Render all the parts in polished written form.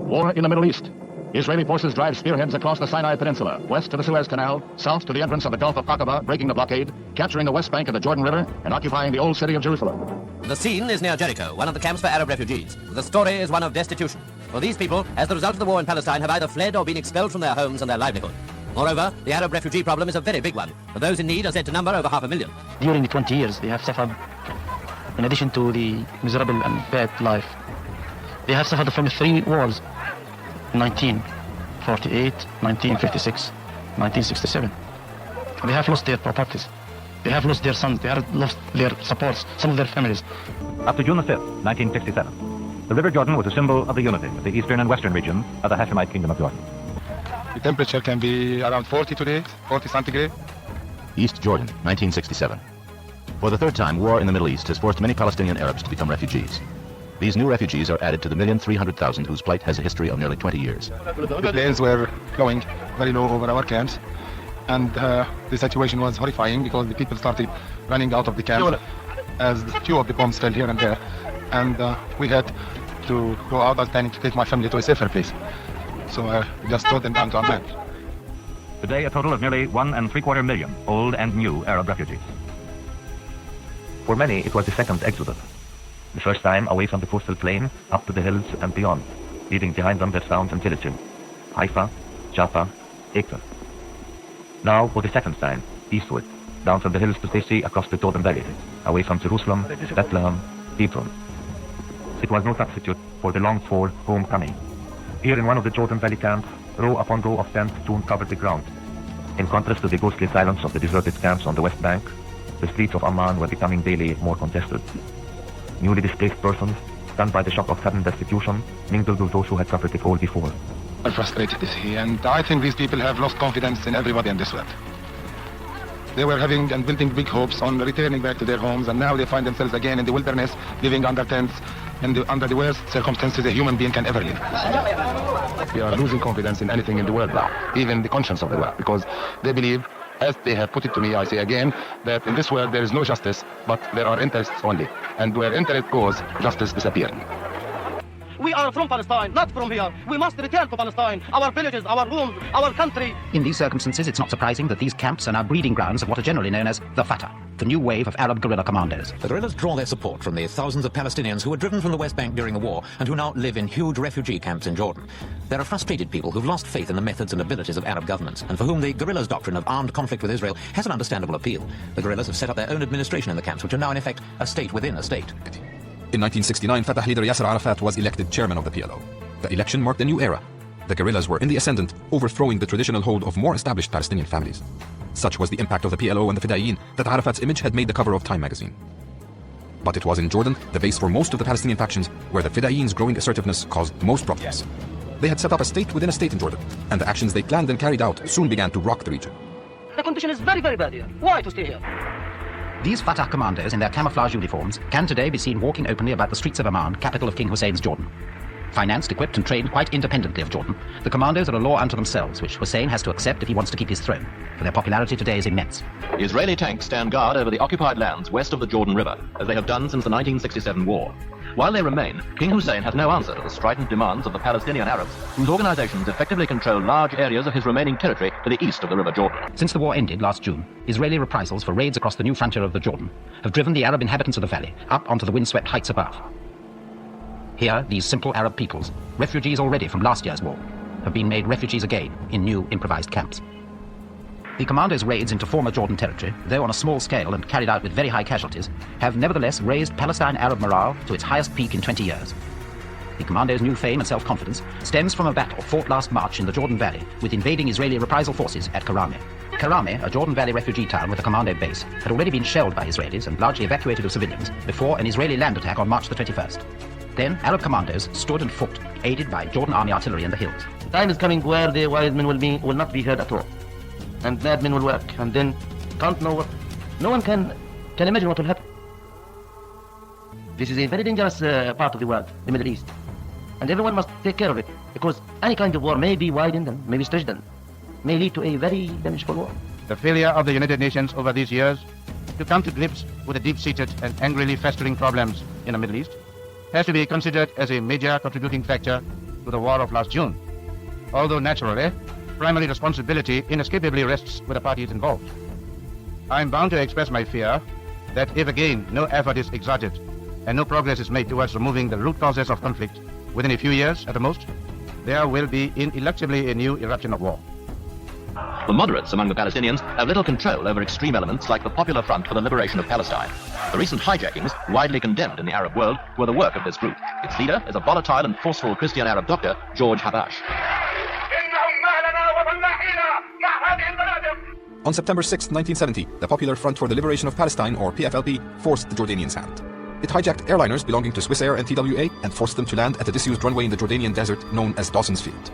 War in the Middle East. Israeli forces drive spearheads across the Sinai Peninsula, west to the Suez Canal, south to the entrance of the Gulf of Aqaba, breaking the blockade, capturing the West Bank of the Jordan River, and occupying the old city of Jerusalem. The scene is near Jericho, one of the camps for Arab refugees. The story is one of destitution. For these people, as the result of the war in Palestine, have either fled or been expelled from their homes and their livelihood. Moreover, the Arab refugee problem is a very big one, for those in need are said to number over 500,000. During the 20 years, they have suffered, in addition to the miserable and bad life, they have suffered from 3 wars: 1948, 1956, 1967. They have lost their properties. They have lost their sons. They have lost their supports, some of their families. Up to June the 5th, 1967, the River Jordan was a symbol of the unity of the eastern and western region of the Hashemite Kingdom of Jordan. The temperature can be around 40 today, 40 centigrade. East Jordan, 1967. For the third time, war in the Middle East has forced many Palestinian Arabs to become refugees. These new refugees are added to the 1,300,000 whose plight has a history of nearly 20 years. The planes were going very low over our camps, and the situation was horrifying because the people started running out of the camp as a few of the bombs fell here and there, and we had to go out and planning to take my family to a safer place. So I just brought them down to Amman. Today, a total of nearly 1.75 million old and new Arab refugees. For many, it was the second exodus. The first time away from the coastal plain, up to the hills and beyond, leaving behind them their towns and villages, Haifa, Jaffa, Acre. Now, for the second time, eastward, down from the hills to safety across the Jordan Valley, away from Jerusalem, Bethlehem, Hebron. It was no substitute for the longed-for homecoming. Here in one of the Jordan Valley camps, row upon row of tents soon covered the ground. In contrast to the ghostly silence of the deserted camps on the West Bank, the streets of Amman were becoming daily more congested. Newly displaced persons, stunned by the shock of sudden destitution, mingled with those who had suffered it all before. I'm frustrated to see, and I think these people have lost confidence in everybody in this world. They were having and building big hopes on returning back to their homes, and now they find themselves again in the wilderness, living under tents, and under the worst circumstances a human being can ever live. We are losing confidence in anything in the world now, even the conscience of the world, because they believe, as they have put it to me, I say again, that in this world there is no justice, but there are interests only. And where interest goes, justice disappears. We are from Palestine, not from here. We must return to Palestine, our villages, our homes, our country. In these circumstances, it's not surprising that these camps are now breeding grounds of what are generally known as the Fatah, the new wave of Arab guerrilla commandos. The guerrillas draw their support from the thousands of Palestinians who were driven from the West Bank during the war and who now live in huge refugee camps in Jordan. There are frustrated people who've lost faith in the methods and abilities of Arab governments, and for whom the guerrillas' doctrine of armed conflict with Israel has an understandable appeal. The guerrillas have set up their own administration in the camps, which are now in effect a state within a state. In 1969, Fatah leader Yasser Arafat was elected chairman of the PLO. The election marked a new era. The guerrillas were in the ascendant, overthrowing the traditional hold of more established Palestinian families. Such was the impact of the PLO and the Fedayeen that Arafat's image had made the cover of Time magazine. But it was in Jordan, the base for most of the Palestinian factions, where the Fedayeen's growing assertiveness caused most problems. They had set up a state within a state in Jordan, and the actions they planned and carried out soon began to rock the region. The condition is very, very bad here. Why to stay here? These Fatah commandos in their camouflage uniforms can today be seen walking openly about the streets of Amman, capital of King Hussein's Jordan. Financed, equipped and trained quite independently of Jordan, the commandos are a law unto themselves, which Hussein has to accept if he wants to keep his throne, for their popularity today is immense. Israeli tanks stand guard over the occupied lands west of the Jordan River, as they have done since the 1967 war. While they remain, King Hussein has no answer to the strident demands of the Palestinian Arabs, whose organizations effectively control large areas of his remaining territory to the east of the River Jordan. Since the war ended last June, Israeli reprisals for raids across the new frontier of the Jordan have driven the Arab inhabitants of the valley up onto the windswept heights above. Here, these simple Arab peoples, refugees already from last year's war, have been made refugees again in new improvised camps. The commandos' raids into former Jordan territory, though on a small scale and carried out with very high casualties, have nevertheless raised Palestine Arab morale to its highest peak in 20 years. The commandos' new fame and self-confidence stems from a battle fought last March in the Jordan Valley with invading Israeli reprisal forces at Karameh. Karameh, a Jordan Valley refugee town with a commando base, had already been shelled by Israelis and largely evacuated of civilians before an Israeli land attack on March the 21st. Then Arab commandos stood and fought, aided by Jordan army artillery in the hills. The time is coming where the wise men will not be heard at all. And bad men will work, and then no one can imagine what will happen. This is a very dangerous part of the world, the Middle East. And everyone must take care of it, because any kind of war may be widened and may be stretched and may lead to a very damageful war. The failure of the United Nations over these years to come to grips with the deep-seated and angrily festering problems in the Middle East has to be considered as a major contributing factor to the war of last June, although naturally, primary responsibility inescapably rests with the parties involved. I am bound to express my fear that if again no effort is exerted and no progress is made towards removing the root causes of conflict within a few years at the most, there will be ineluctably a new eruption of war. The moderates among the Palestinians have little control over extreme elements like the Popular Front for the Liberation of Palestine. The recent hijackings, widely condemned in the Arab world, were the work of this group. Its leader is a volatile and forceful Christian Arab doctor, George Habash. On September 6, 1970, the Popular Front for the Liberation of Palestine, or PFLP, forced the Jordanians' hand. It hijacked airliners belonging to Swissair and TWA and forced them to land at a disused runway in the Jordanian desert known as Dawson's Field.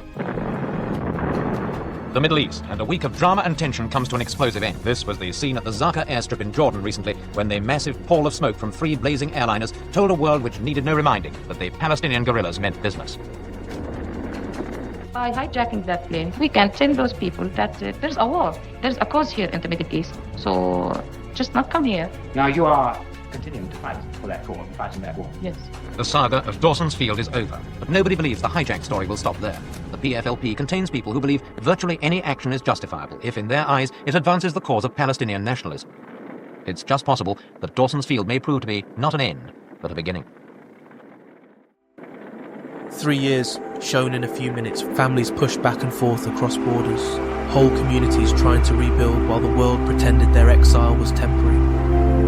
The Middle East, and a week of drama and tension comes to an explosive end. This was the scene at the Zarqa airstrip in Jordan recently, when the massive pall of smoke from three blazing airliners told a world which needed no reminding that the Palestinian guerrillas meant business. By hijacking that plane, we can tell those people that there's a war, there's a cause here in the Middle East, so just not come here. Now you are continuing to fight for that cause, fighting that war. Yes. The saga of Dawson's Field is over, but nobody believes the hijack story will stop there. The PFLP contains people who believe virtually any action is justifiable if, in their eyes, it advances the cause of Palestinian nationalism. It's just possible that Dawson's Field may prove to be not an end, but a beginning. 3 years, shown in a few minutes, families pushed back and forth across borders, whole communities trying to rebuild while the world pretended their exile was temporary.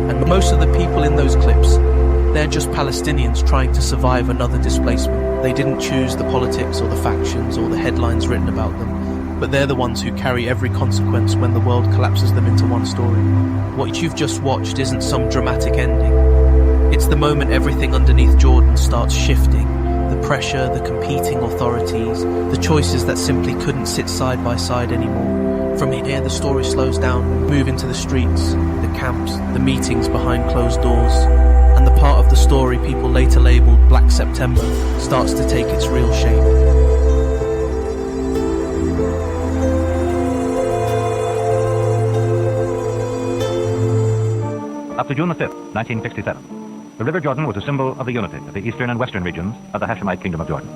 And most of the people in those clips, they're just Palestinians trying to survive another displacement. They didn't choose the politics or the factions or the headlines written about them, but they're the ones who carry every consequence when the world collapses them into one story. What you've just watched isn't some dramatic ending. It's the moment everything underneath Jordan starts shifting. The pressure, the competing authorities, the choices that simply couldn't sit side by side anymore. From here, the story slows down, move into the streets, the camps, the meetings behind closed doors, and the part of the story people later labelled Black September starts to take its real shape. Up to June the 5th, 1967, the River Jordan was a symbol of the unity of the eastern and western regions of the Hashemite Kingdom of Jordan.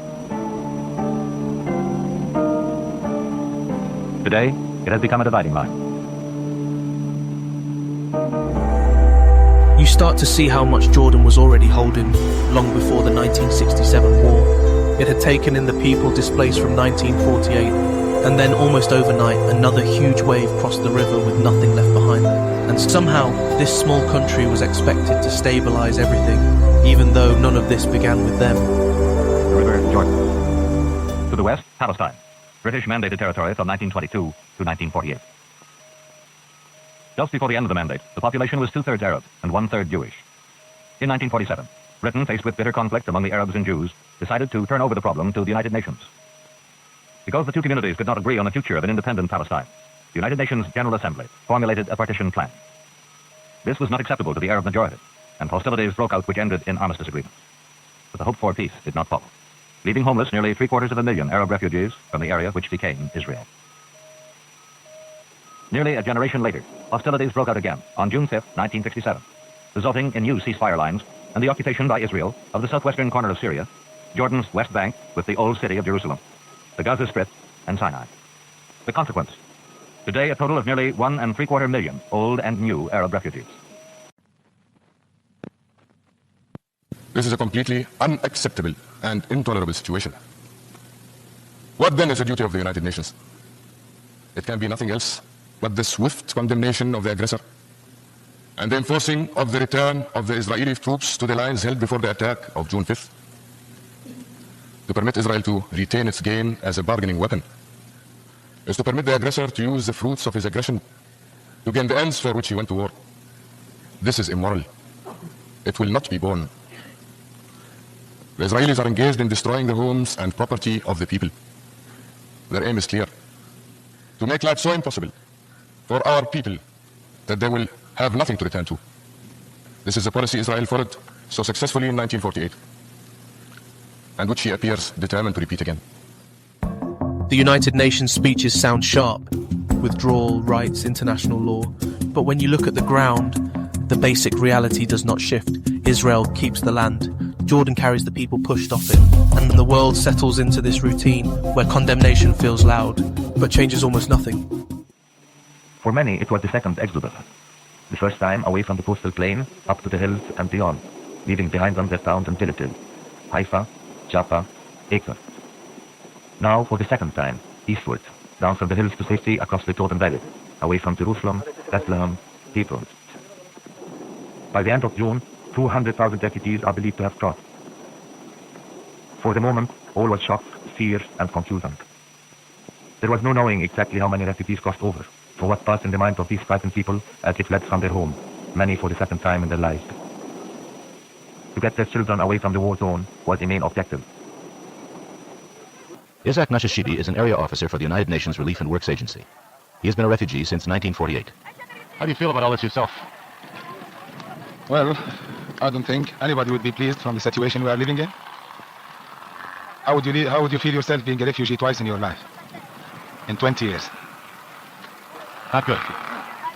Today, it has become a dividing line. You start to see how much Jordan was already holding long before the 1967 war. It had taken in the people displaced from 1948, and then almost overnight, another huge wave crossed the river with nothing left behind them. And somehow, this small country was expected to stabilize everything, even though none of this began with them. The River Jordan. To the west, Palestine, British mandated territory from 1922 to 1948. Just before the end of the mandate, the population was 2/3 Arab and 1/3 Jewish. In 1947, Britain, faced with bitter conflict among the Arabs and Jews, decided to turn over the problem to the United Nations. Because the two communities could not agree on the future of an independent Palestine, the United Nations General Assembly formulated a partition plan. This was not acceptable to the Arab majority, and hostilities broke out which ended in armistice agreements. But the hoped-for peace did not follow, leaving homeless nearly 750,000 Arab refugees from the area which became Israel. Nearly a generation later, hostilities broke out again on June 5, 1967, resulting in new ceasefire lines and the occupation by Israel of the southwestern corner of Syria, Jordan's West Bank with the old city of Jerusalem, the Gaza Strip, and Sinai. The consequence: today a total of nearly 1.75 million old and new Arab refugees. This is a completely unacceptable and intolerable situation. What then is the duty of the United Nations? It can be nothing else but the swift condemnation of the aggressor and the enforcing of the return of the Israeli troops to the lines held before the attack of June 5th. To permit Israel to retain its gain as a bargaining weapon is to permit the aggressor to use the fruits of his aggression to gain the ends for which he went to war. This is immoral. It will not be borne. The Israelis are engaged in destroying the homes and property of the people. Their aim is clear: to make life so impossible for our people that they will have nothing to return to. This is a policy Israel followed so successfully in 1948, and which he appears determined to repeat again. The United Nations speeches sound sharp: withdrawal, rights, international law. But when you look at the ground, the basic reality does not shift. Israel keeps the land. Jordan carries the people pushed off it, and the world settles into this routine where condemnation feels loud, but changes almost nothing. For many, it was the second exodus. The first time away from the coastal plain, up to the hills and beyond, leaving behind them their towns and villages, Haifa, Jaffa, Acre. Now, for the second time, eastwards, down from the hills to safety across the Jordan Valley, away from Jerusalem, Bethlehem, Hebron. By the end of June, 200,000 refugees are believed to have crossed. For the moment, all was shock, fear, and confusion. There was no knowing exactly how many refugees crossed over, for what passed in the minds of these frightened people as they fled from their home, many for the second time in their lives. To get their children away from the war zone was the main objective. Isaac Nashashidi is an area officer for the United Nations Relief and Works Agency. He has been a refugee since 1948. How do you feel about all this yourself? Well, I don't think anybody would be pleased from the situation we are living in. How would you feel yourself being a refugee twice in your life? In 20 years? Not good.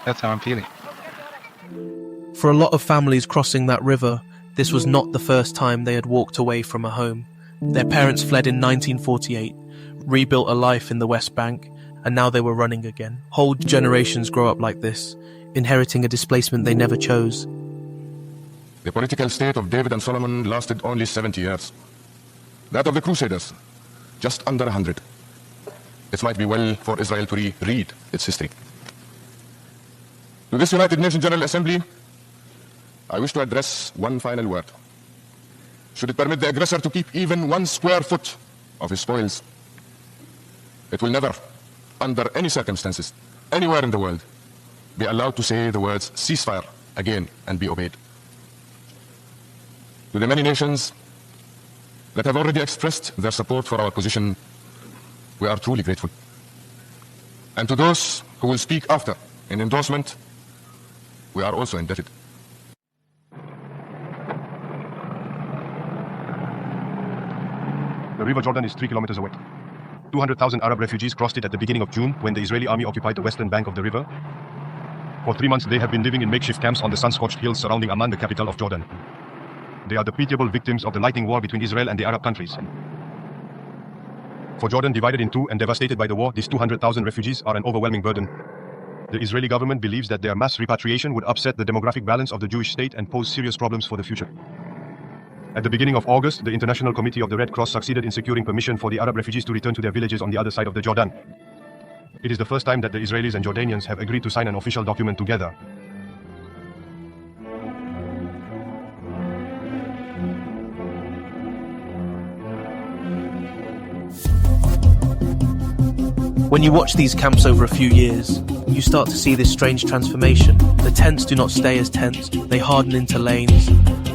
That's how I'm feeling. For a lot of families crossing that river, this was not the first time they had walked away from a home. Their parents fled in 1948, rebuilt a life in the West Bank, and now they were running again. Whole generations grow up like this, inheriting a displacement they never chose. The political state of David and Solomon lasted only 70 years. That of the Crusaders, just under 100. It might be well for Israel to reread its history. To this United Nations General Assembly, I wish to address one final word. Should it permit the aggressor to keep even 1 square foot of his spoils, it will never, under any circumstances, anywhere in the world, be allowed to say the words ceasefire again and be obeyed. To the many nations that have already expressed their support for our position, we are truly grateful. And to those who will speak after in endorsement, we are also indebted. The River Jordan is 3 kilometers away. 200,000 Arab refugees crossed it at the beginning of June when the Israeli army occupied the western bank of the river. For 3 months, they have been living in makeshift camps on the sun-scorched hills surrounding Amman, the capital of Jordan. They are the pitiable victims of the lightning war between Israel and the Arab countries. For Jordan, divided in two and devastated by the war, these 200,000 refugees are an overwhelming burden. The Israeli government believes that their mass repatriation would upset the demographic balance of the Jewish state and pose serious problems for the future. At the beginning of August, the International Committee of the Red Cross succeeded in securing permission for the Arab refugees to return to their villages on the other side of the Jordan. It is the first time that the Israelis and Jordanians have agreed to sign an official document together. When you watch these camps over a few years, you start to see this strange transformation. The tents do not stay as tents, they harden into lanes,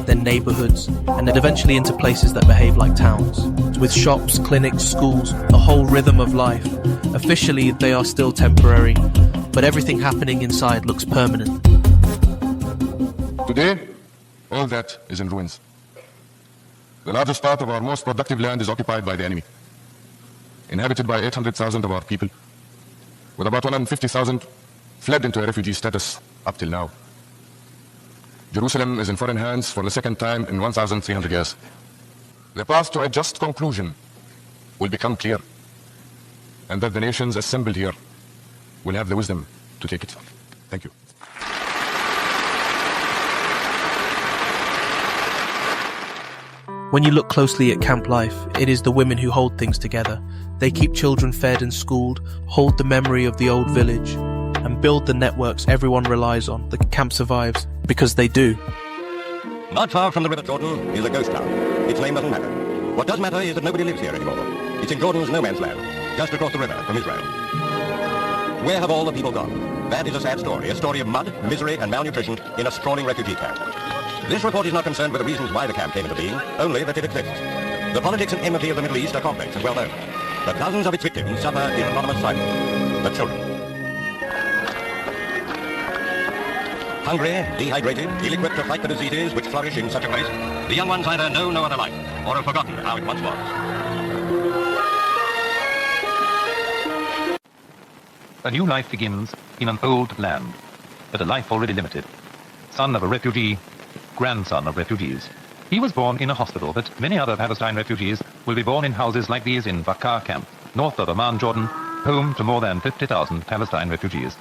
then neighbourhoods, and then eventually into places that behave like towns. With shops, clinics, schools, a whole rhythm of life. Officially, they are still temporary, but everything happening inside looks permanent. Today, all that is in ruins. The largest part of our most productive land is occupied by the enemy, inhabited by 800,000 of our people, with about 150,000 fled into a refugee status up till now. Jerusalem is in foreign hands for the second time in 1,300 years. The path to a just conclusion will become clear, and that the nations assembled here will have the wisdom to take it. Thank you. When you look closely at camp life, it is the women who hold things together. They keep children fed and schooled, hold the memory of the old village, and build the networks everyone relies on. The camp survives because they do. Not far from the River Jordan is a ghost town. Its name doesn't matter. What does matter is that nobody lives here anymore. It's in Jordan's no man's land, just across the river from Israel. Where have all the people gone? That is a sad story, a story of mud, misery, and malnutrition in a sprawling refugee camp. This report is not concerned with the reasons why the camp came into being, only that it exists. The politics and enmity of the Middle East are complex and well known. But thousands of its victims suffer in anonymous silence. The children. Hungry, dehydrated, ill-equipped to fight the diseases which flourish in such a place, the young ones either know no other life or have forgotten how it once was. A new life begins in an old land, but a life already limited. Son of a refugee, grandson of refugees. He was born in a hospital, but many other Palestine refugees will be born in houses like these in Zarqa camp, north of Amman, Jordan, home to more than 50,000 Palestine refugees.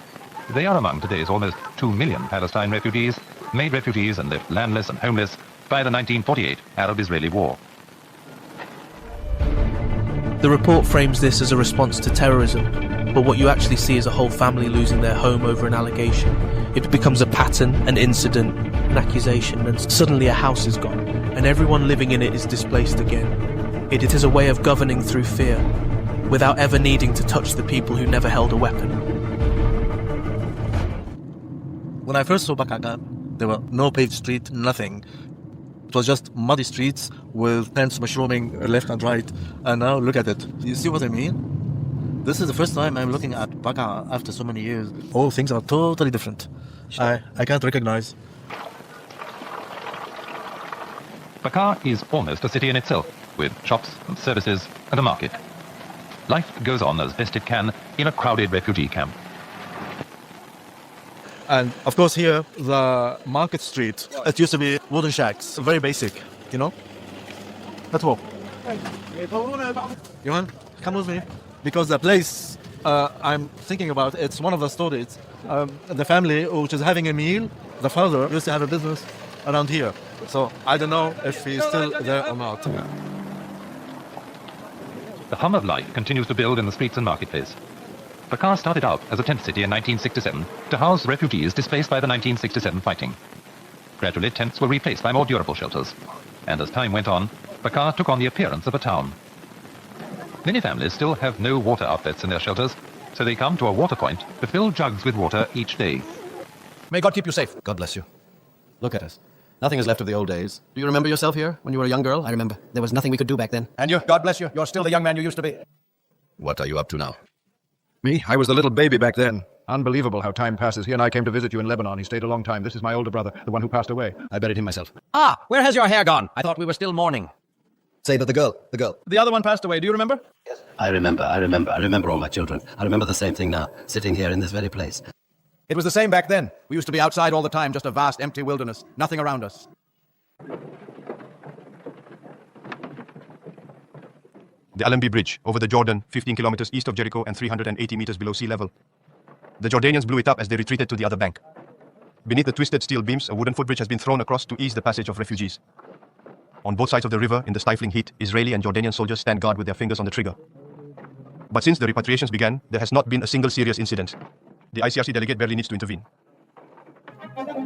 They are among today's almost 2 million Palestine refugees, made refugees and left landless and homeless by the 1948 Arab-Israeli war. The report frames this as a response to terrorism, but what you actually see is a whole family losing their home over an allegation. It becomes a pattern, an incident, an accusation, and suddenly a house is gone, and everyone living in it is displaced again. It is a way of governing through fear, without ever needing to touch the people who never held a weapon. When I first saw Zarqa, there were no paved street, nothing. It was just muddy streets with tents mushrooming left and right. And now look at it. You see what I mean? This is the first time I'm looking at Zarqa after so many years. All things are totally different. I can't recognize. Zarqa is almost a city in itself, with shops and services and a market. Life goes on as best it can in a crowded refugee camp. And of course here, the market street, it used to be wooden shacks, very basic, you know? Let's walk. Johan, come with me. Because the place I'm thinking about, it's one of the stories. The family which is having a meal, the father used to have a business around here. So I don't know if he's still there or not. The hum of life continues to build in the streets and marketplace. Zarqa started out as a tent city in 1967 to house refugees displaced by the 1967 fighting. Gradually, tents were replaced by more durable shelters, and as time went on, Zarqa took on the appearance of a town. Many families still have no water outlets in their shelters, so they come to a water point to fill jugs with water each day. May God keep you safe. God bless you. Look at us. Nothing is left of the old days. Do you remember yourself here when you were a young girl? I remember. There was nothing we could do back then. And you, God bless you, you're still the young man you used to be. What are you up to now? Me? I was the little baby back then. Unbelievable how time passes. He and I came to visit you in Lebanon. He stayed a long time. This is my older brother, the one who passed away. I buried him myself. Ah, where has your hair gone? I thought we were still mourning. Say, but the girl. The other one passed away. Do you remember? Yes. I remember all my children. I remember the same thing now, sitting here in this very place. It was the same back then. We used to be outside all the time, just a vast, empty wilderness. Nothing around us. The Allenby Bridge over the Jordan, 15 kilometers east of Jericho and 380 meters below sea level. The Jordanians blew it up as they retreated to the other bank. Beneath the twisted steel beams, a wooden footbridge has been thrown across to ease the passage of refugees. On both sides of the river, in the stifling heat, Israeli and Jordanian soldiers stand guard with their fingers on the trigger. But since the repatriations began, there has not been a single serious incident. The ICRC delegate barely needs to intervene.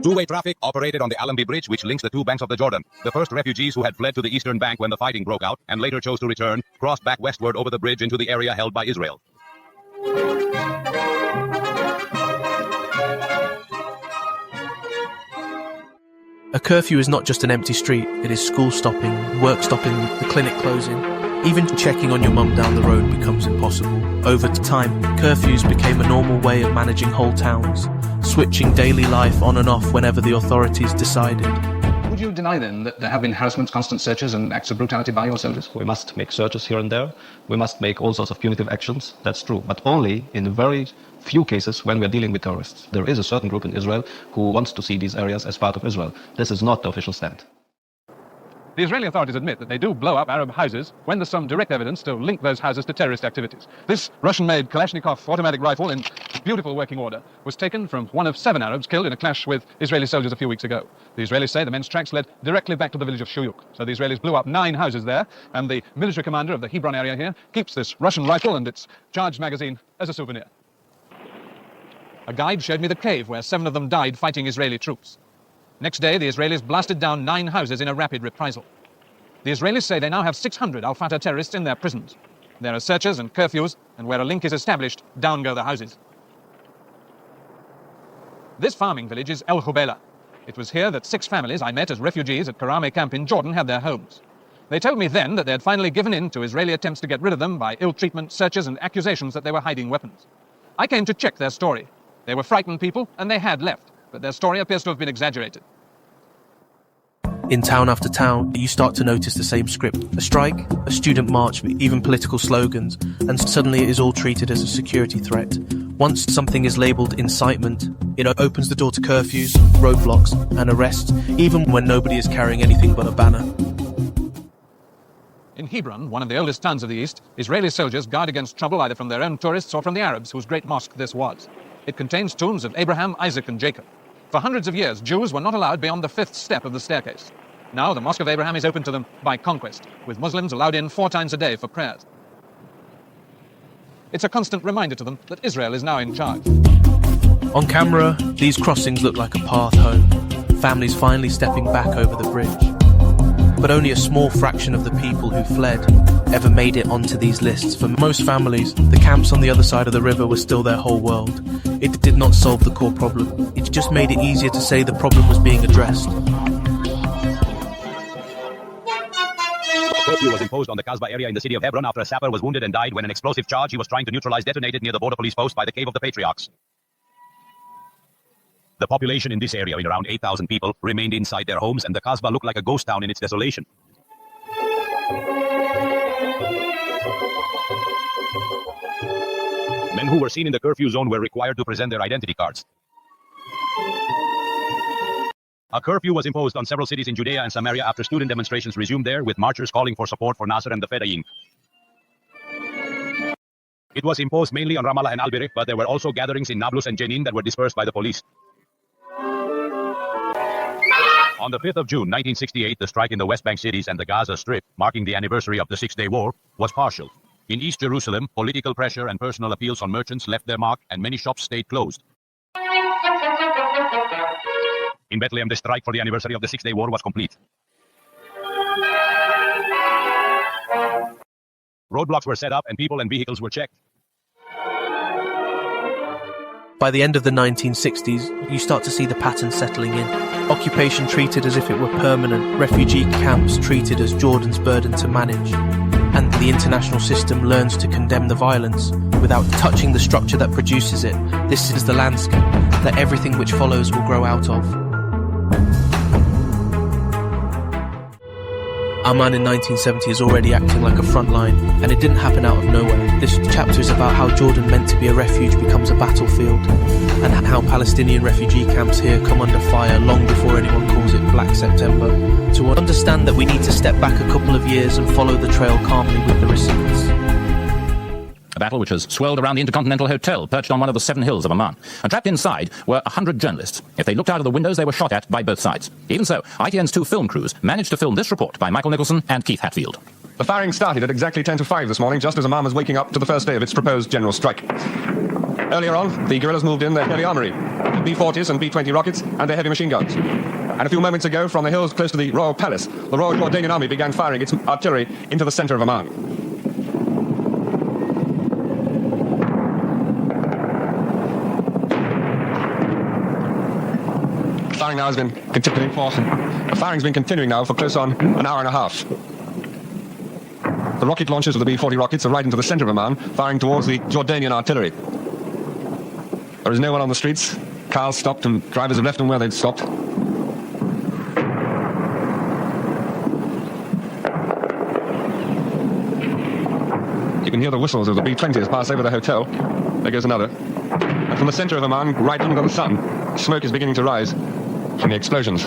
Two-way traffic operated on the Allenby Bridge, which links the two banks of the Jordan. The first refugees who had fled to the eastern bank when the fighting broke out and later chose to return, crossed back westward over the bridge into the area held by Israel. A curfew is not just an empty street, it is school stopping, work stopping, the clinic closing. Even checking on your mum down the road becomes impossible. Over time, curfews became a normal way of managing whole towns, switching daily life on and off whenever the authorities decided. Would you deny then that there have been harassments, constant searches and acts of brutality by your soldiers? We must make searches here and there. We must make all sorts of punitive actions. That's true. But only in very few cases when we're dealing with terrorists. There is a certain group in Israel who wants to see these areas as part of Israel. This is not the official stand. The Israeli authorities admit that they do blow up Arab houses when there's some direct evidence to link those houses to terrorist activities. This Russian-made Kalashnikov automatic rifle in beautiful working order was taken from one of 7 Arabs killed in a clash with Israeli soldiers a few weeks ago. The Israelis say the men's tracks led directly back to the village of Shuyuk. So the Israelis blew up 9 houses there, and the military commander of the Hebron area here keeps this Russian rifle and its charged magazine as a souvenir. A guide showed me the cave where 7 of them died fighting Israeli troops. Next day, the Israelis blasted down 9 houses in a rapid reprisal. The Israelis say they now have 600 al-Fatah terrorists in their prisons. There are searches and curfews, and where a link is established, down go the houses. This farming village is El Hubela. It was here that 6 families I met as refugees at Karameh camp in Jordan had their homes. They told me then that they had finally given in to Israeli attempts to get rid of them by ill treatment, searches, and accusations that they were hiding weapons. I came to check their story. They were frightened people, and they had left, but their story appears to have been exaggerated. In town after town, you start to notice the same script. A strike, a student march, even political slogans, and suddenly it is all treated as a security threat. Once something is labelled incitement, it opens the door to curfews, roadblocks and arrests, even when nobody is carrying anything but a banner. In Hebron, one of the oldest towns of the East, Israeli soldiers guard against trouble either from their own tourists or from the Arabs, whose great mosque this was. It contains tombs of Abraham, Isaac and Jacob. For hundreds of years, Jews were not allowed beyond the 5th step of the staircase. Now the Mosque of Abraham is open to them by conquest, with Muslims allowed in 4 times a day for prayers. It's a constant reminder to them that Israel is now in charge. On camera, these crossings look like a path home, families finally stepping back over the bridge. But only a small fraction of the people who fled ever made it onto these lists. For most families, the camps on the other side of the river were still their whole world. It did not solve the core problem. It just made it easier to say the problem was being addressed. Curfew was imposed on the Kasbah area in the city of Hebron after a sapper was wounded and died when an explosive charge he was trying to neutralize detonated near the border police post by the Cave of the Patriarchs. The population in this area, in around 8,000 people, remained inside their homes, and the Kasbah looked like a ghost town in its desolation. Men who were seen in the curfew zone were required to present their identity cards. A curfew was imposed on several cities in Judea and Samaria after student demonstrations resumed there, with marchers calling for support for Nasser and the Fedayeen. It was imposed mainly on Ramallah and Al-Birih, but there were also gatherings in Nablus and Jenin that were dispersed by the police. On the 5th of June 1968, the strike in the West Bank cities and the Gaza Strip, marking the anniversary of the Six-Day War, was partial. In East Jerusalem, political pressure and personal appeals on merchants left their mark, and many shops stayed closed. In Bethlehem, the strike for the anniversary of the Six-Day War was complete. Roadblocks were set up and people and vehicles were checked. By the end of the 1960s, you start to see the pattern settling in. Occupation treated as if it were permanent, refugee camps treated as Jordan's burden to manage. And the international system learns to condemn the violence without touching the structure that produces it. This is the landscape that everything which follows will grow out of. Amman in 1970 is already acting like a front line, and it didn't happen out of nowhere. This chapter is about how Jordan, meant to be a refuge, becomes a battlefield, and how Palestinian refugee camps here come under fire long before anyone calls it Black September. To understand that, we need to step back a couple of years and follow the trail calmly with the receipts. A battle which has swirled around the Intercontinental Hotel, perched on one of the 7 hills of Amman. And trapped inside were 100 journalists. If they looked out of the windows, they were shot at by both sides. Even so, ITN's 2 film crews managed to film this report by Michael Nicholson and Keith Hatfield. The firing started at exactly 10 to 5 this morning, just as Amman was waking up to the first day of its proposed general strike. Earlier on, the guerrillas moved in their heavy armory, B-40s and B-20 rockets, and their heavy machine guns. And a few moments ago, from the hills close to the Royal Palace, the Royal Jordanian Army began firing its artillery into the center of Amman. Firing now has been continuing the firing's been continuing now for close on an hour and a half. The rocket launchers of the B-40 rockets are right into the center of Amman, firing towards the Jordanian artillery. There is no one on the streets. Cars stopped and drivers have left them where they'd stopped. You can hear the whistles of the B-20s pass over the hotel. There goes another. And from the center of Amman, right under the sun, smoke is beginning to rise from the explosions.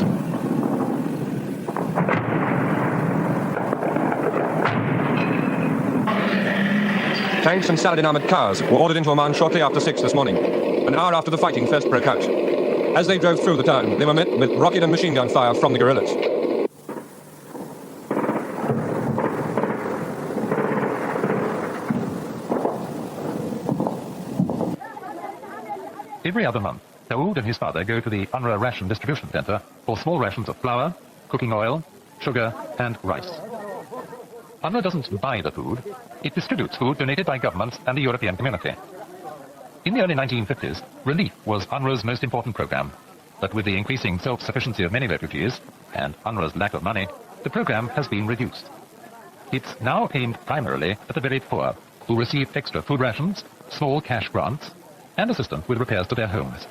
Tanks and Saladin-armored cars were ordered into Amman shortly after 6 this morning, an hour after the fighting first broke out. As they drove through the town, they were met with rocket and machine gun fire from the guerrillas. Every other month, Dawood and his father go to the UNRWA ration distribution center for small rations of flour, cooking oil, sugar, and rice. UNRWA doesn't buy the food, it distributes food donated by governments and the European community. In the early 1950s, relief was UNRWA's most important program. But with the increasing self-sufficiency of many refugees, and UNRWA's lack of money, the program has been reduced. It's now aimed primarily at the very poor, who receive extra food rations, small cash grants, and assistance with repairs to their homes.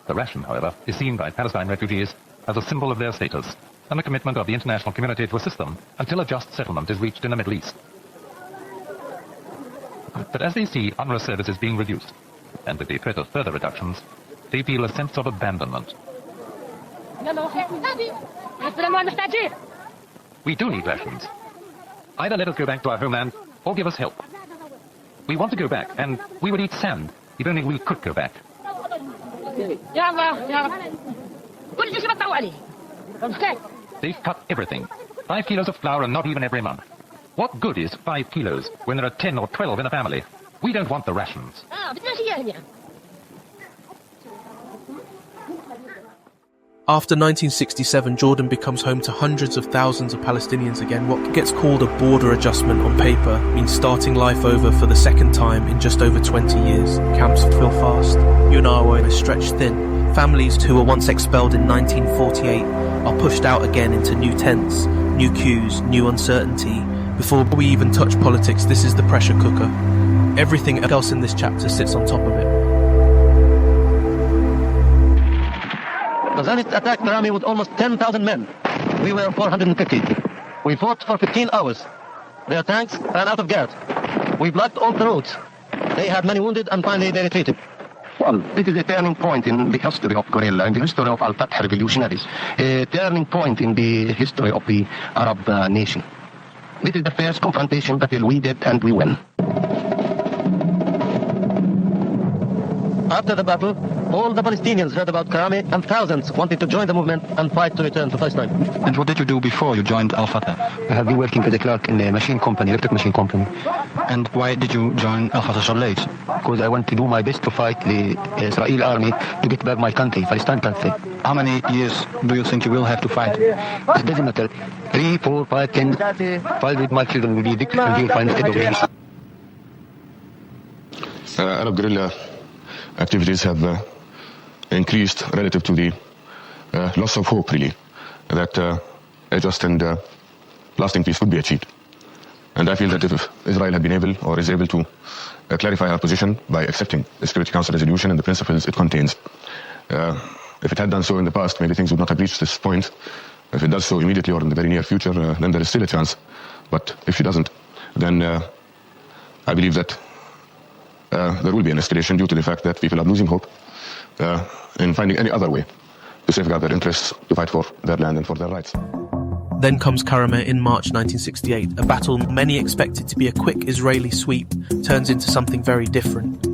The ration, however, is seen by Palestine refugees as a symbol of their status and the commitment of the international community to assist them until a just settlement is reached in the Middle East. But as they see UNRWA services being reduced, and with the threat of further reductions, they feel a sense of abandonment. We do need rations. Either let us go back to our homeland, or give us help. We want to go back, and we would eat sand, if only we could go back. They've cut everything. 5 kilos of flour and not even every month. What good is 5 kilos when there are 10 or 12 in a family? We don't want the rations. After 1967, Jordan becomes home to hundreds of thousands of Palestinians again. What gets called a border adjustment on paper means starting life over for the second time in just over 20 years. Camps fill fast. UNRWA is stretched thin. Families who were once expelled in 1948 are pushed out again into new tents, new queues, new uncertainty. Before we even touch politics, this is the pressure cooker. Everything else in this chapter sits on top of it. The Zionists attacked Karameh with almost 10,000 men. We were 450. We fought for 15 hours. Their tanks ran out of gas. We blocked all the roads. They had many wounded and finally they retreated. Well, this is a turning point in the history of guerrilla, in the history of Al-Fatah revolutionaries, a turning point in the history of the Arab nation. This is the first confrontation battle we did and we win. After the battle, all the Palestinians heard about Karameh and thousands wanted to join the movement and fight to return to Palestine. And what did you do before you joined Al-Fatah? I have been working as a clerk in a machine company, electric machine company. And why did you join Al-Fatah so late? Because I want to do my best to fight the Israeli army to get back my country, Palestine country. How many years do you think you will have to fight? It doesn't matter. 3, 4, 5, 10. 5 with my children will be victims and you will find it. Arab guerrilla activities have increased relative to the loss of hope, really, that a just and lasting peace could be achieved. And I feel that if Israel had been able or is able to clarify our position by accepting the Security Council resolution and the principles it contains, if it had done so in the past, maybe things would not have reached this point. If it does so immediately or in the very near future, then there is still a chance. But if she doesn't, then I believe that there will be an escalation due to the fact that people are losing hope in finding any other way to safeguard their interests, to fight for their land and for their rights. Then comes Karameh in March 1968. A battle many expected to be a quick Israeli sweep turns into something very different.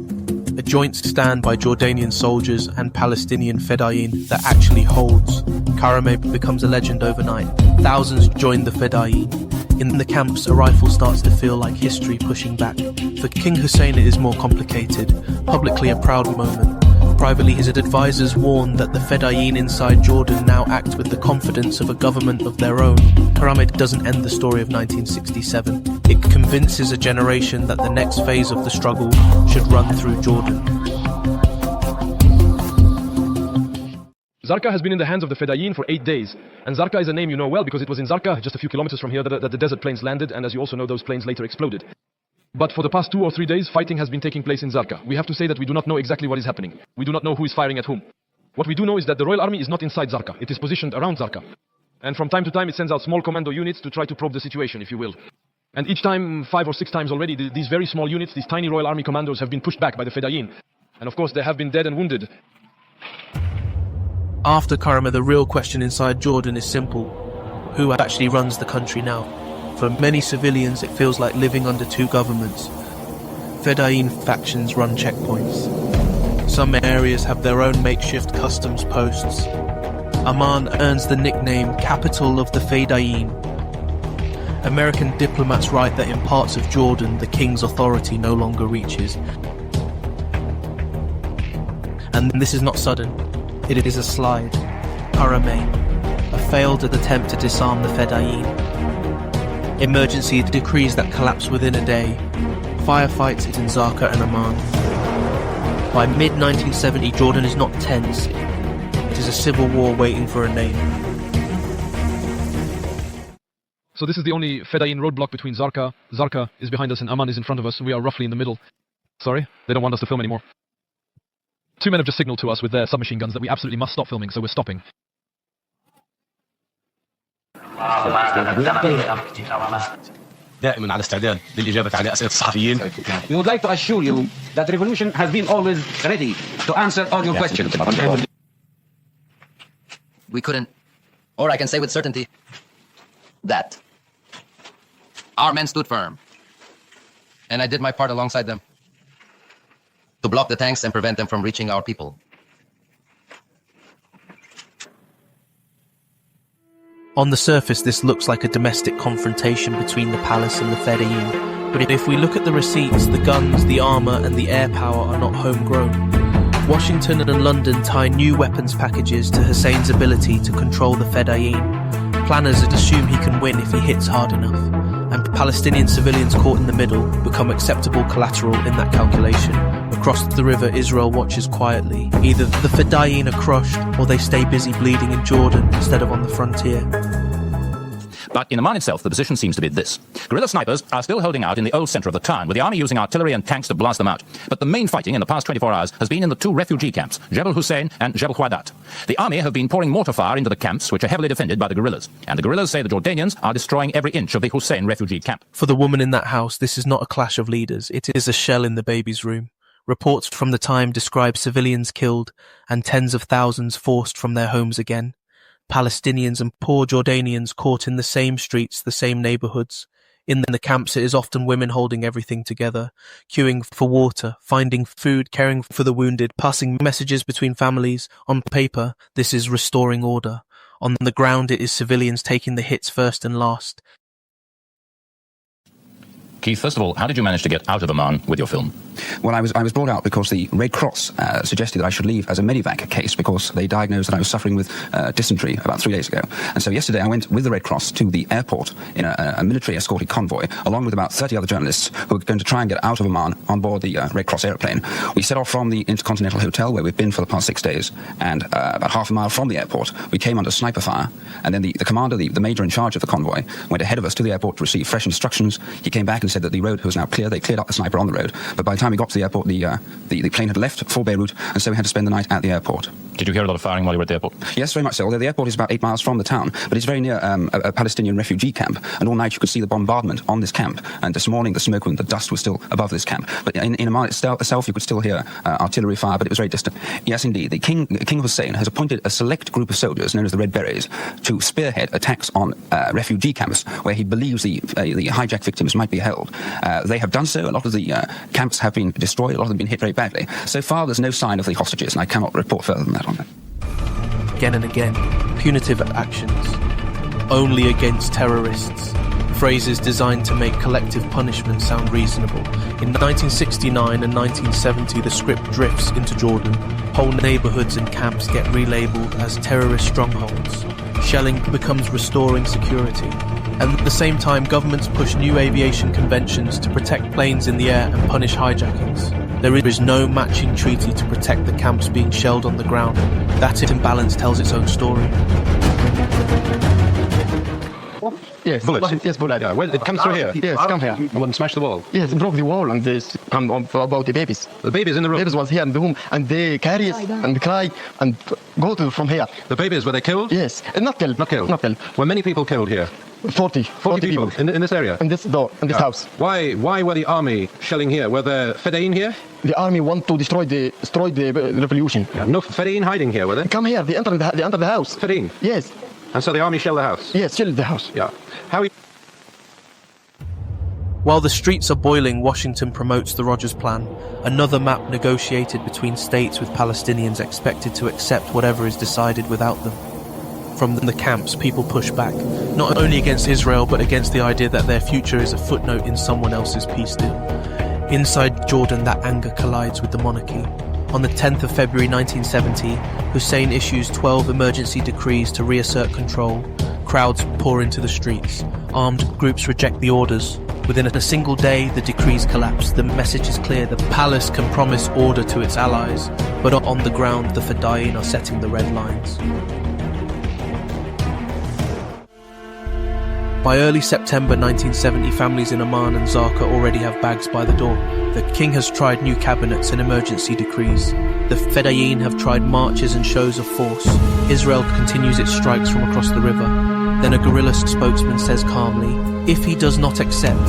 A joint stand by Jordanian soldiers and Palestinian Fedayeen that actually holds. Karameh becomes a legend overnight. Thousands join the Fedayeen. In the camps, a rifle starts to feel like history pushing back. For King Hussein, it is more complicated. Publicly, a proud moment. Privately, his advisors warn that the Fedayeen inside Jordan now act with the confidence of a government of their own. Karameh doesn't end the story of 1967. It convinces a generation that the next phase of the struggle should run through Jordan. Zarqa has been in the hands of the Fedayeen for 8 days. And Zarqa is a name you know well because it was in Zarqa, just a few kilometers from here, that the desert planes landed, and as you also know, those planes later exploded. But for the past 2 or 3 days, fighting has been taking place in Zarqa. We have to say that we do not know exactly what is happening. We do not know who is firing at whom. What we do know is that the Royal Army is not inside Zarqa. It is positioned around Zarqa. And from time to time, it sends out small commando units to try to probe the situation, if you will. And each time, 5 or 6 times already, these very small units, these tiny Royal Army commandos have been pushed back by the Fedayeen. And of course, there have been dead and wounded. After Karameh, the real question inside Jordan is simple. Who actually runs the country now? For many civilians, it feels like living under 2 governments. Fedayeen factions run checkpoints. Some areas have their own makeshift customs posts. Amman earns the nickname Capital of the Fedayeen. American diplomats write that in parts of Jordan, the king's authority no longer reaches. And this is not sudden. It is a slide. Karameh, a failed attempt to disarm the Fedayeen. Emergency decrees that collapse within a day. Firefights in Zarqa and Amman. By mid-1970, Jordan is not tense. It is a civil war waiting for a name. So this is the only Fedayeen roadblock between Zarqa. Zarqa is behind us and Amman is in front of us. We are roughly in the middle. Sorry, they don't want us to film anymore. 2 men have just signaled to us with their submachine guns that we absolutely must stop filming, so we're stopping. دائما على استعداد للإجابة على أسئلة الصحفيين. We would like to assure you that the revolution has been always ready to answer all your questions. We couldn't, or I can say with certainty, that our men stood firm. And I did my part alongside them to block the tanks and prevent them from reaching our people. On the surface, this looks like a domestic confrontation between the palace and the Fedayeen. But if we look at the receipts, the guns, the armour and the air power are not homegrown. Washington and London tie new weapons packages to Hussein's ability to control the Fedayeen. Planners assume he can win if he hits hard enough. And Palestinian civilians caught in the middle become acceptable collateral in that calculation. Across the river, Israel watches quietly. Either the Fedayeen are crushed, or they stay busy bleeding in Jordan instead of on the frontier. But in Amman itself, the position seems to be this. Guerrilla snipers are still holding out in the old centre of the town, with the army using artillery and tanks to blast them out. But the main fighting in the past 24 hours has been in the two refugee camps, Jebel Hussein and Jebel Khwadat. The army have been pouring mortar fire into the camps, which are heavily defended by the guerrillas. And the guerrillas say the Jordanians are destroying every inch of the Hussein refugee camp. For the woman in that house, this is not a clash of leaders. It is a shell in the baby's room. Reports from the time describe civilians killed and tens of thousands forced from their homes again. Palestinians and poor Jordanians caught in the same streets, the same neighbourhoods. In the camps, it is often women holding everything together, queuing for water, finding food, caring for the wounded, passing messages between families. On paper, this is restoring order. On the ground, it is civilians taking the hits first and last. Keith, first of all, how did you manage to get out of Amman with your film? Well, I was brought out because the Red Cross suggested that I should leave as a medivac case because they diagnosed that I was suffering with dysentery about 3 days ago. And so yesterday I went with the Red Cross to the airport in a military escorted convoy, along with about 30 other journalists who were going to try and get out of Amman on board the Red Cross aeroplane. We set off from the Intercontinental Hotel, where we've been for the past 6 days, and about half a mile from the airport, we came under sniper fire. And then the commander, the major in charge of the convoy, went ahead of us to the airport to receive fresh instructions. He came back and said that the road was now clear. They cleared up the sniper on the road. But by the time we got to the airport, the plane had left for Beirut, and so we had to spend the night at the airport. Did you hear a lot of firing while you were at the airport? Yes, very much so. Although the airport is about 8 miles from the town, but it's very near a Palestinian refugee camp, and all night you could see the bombardment on this camp. And this morning, the smoke and the dust was still above this camp. But in Amman itself, you could still hear artillery fire, but it was very distant. Yes, indeed. The King Hussein has appointed a select group of soldiers, known as the Red Berets, to spearhead attacks on refugee camps where he believes the hijack victims might be held. They have done so. A lot of the camps have been destroyed. A lot of them have been hit very badly. So far, there's no sign of the hostages, and I cannot report further than that on that. Again and again, punitive actions. Only against terrorists. Phrases designed to make collective punishment sound reasonable. In 1969 and 1970, the script drifts into Jordan. Whole neighbourhoods and camps get relabelled as terrorist strongholds. Shelling becomes restoring security. And at the same time, governments push new aviation conventions to protect planes in the air and punish hijackings. There is no matching treaty to protect the camps being shelled on the ground. That imbalance tells its own story. Yes, bullets. Yes, bullet. Yeah, well, it comes through here. Yes, come here. I wouldn't smash the wall. Yes, it broke the wall, and this about the babies. The babies in the room. The babies was here in the room, and they carry it and cry and go to from here. The babies, were they killed? Yes, not killed. Not killed. Not killed. Were many people killed here? 40 people in this area. In this door, in this house. Why were the army shelling here? Were the Fedayeen here? The army want to destroy the revolution. Yeah, no Fedayeen hiding here, were they? Come here. They enter the house. Fedayeen. Yes. And so the army shelled the house. Yes, shelled the house. Yeah. How? While the streets are boiling, Washington promotes the Rogers Plan, another map negotiated between states with Palestinians expected to accept whatever is decided without them. From the camps, people push back, not only against Israel, but against the idea that their future is a footnote in someone else's peace deal. Inside Jordan, that anger collides with the monarchy. On the 10th of February 1970, Hussein issues 12 emergency decrees to reassert control. Crowds pour into the streets. Armed groups reject the orders. Within a single day, the decrees collapse. The message is clear. The palace can promise order to its allies, but on the ground, the Fedayeen are setting the red lines. By early September 1970, families in Amman and Zarqa already have bags by the door. The king has tried new cabinets and emergency decrees. The Fedayeen have tried marches and shows of force. Israel continues its strikes from across the river. Then a guerrilla spokesman says calmly, If he does not accept,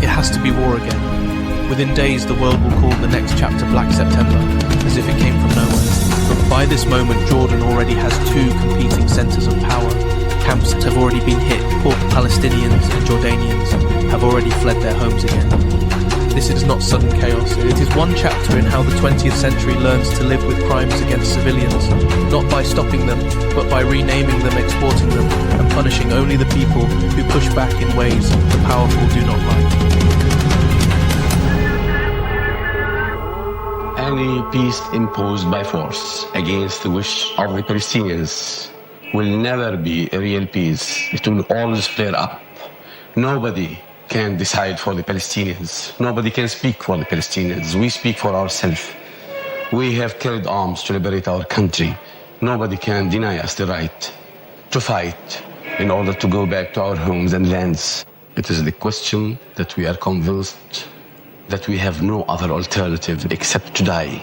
it has to be war again. Within days, the world will call the next chapter Black September, as if it came from nowhere. But by this moment, Jordan already has two competing centres of power. Camps that have already been hit, poor Palestinians and Jordanians have already fled their homes again. This is not sudden chaos. It is one chapter in how the 20th century learns to live with crimes against civilians, not by stopping them, but by renaming them, exporting them, and punishing only the people who push back in ways the powerful do not like. Any peace imposed by force against the wish of the Palestinians will never be a real peace. It will always flare up. Nobody can decide for the Palestinians. Nobody can speak for the Palestinians. We speak for ourselves. We have carried arms to liberate our country. Nobody can deny us the right to fight in order to go back to our homes and lands. It is the question that we are convinced that we have no other alternative except to die.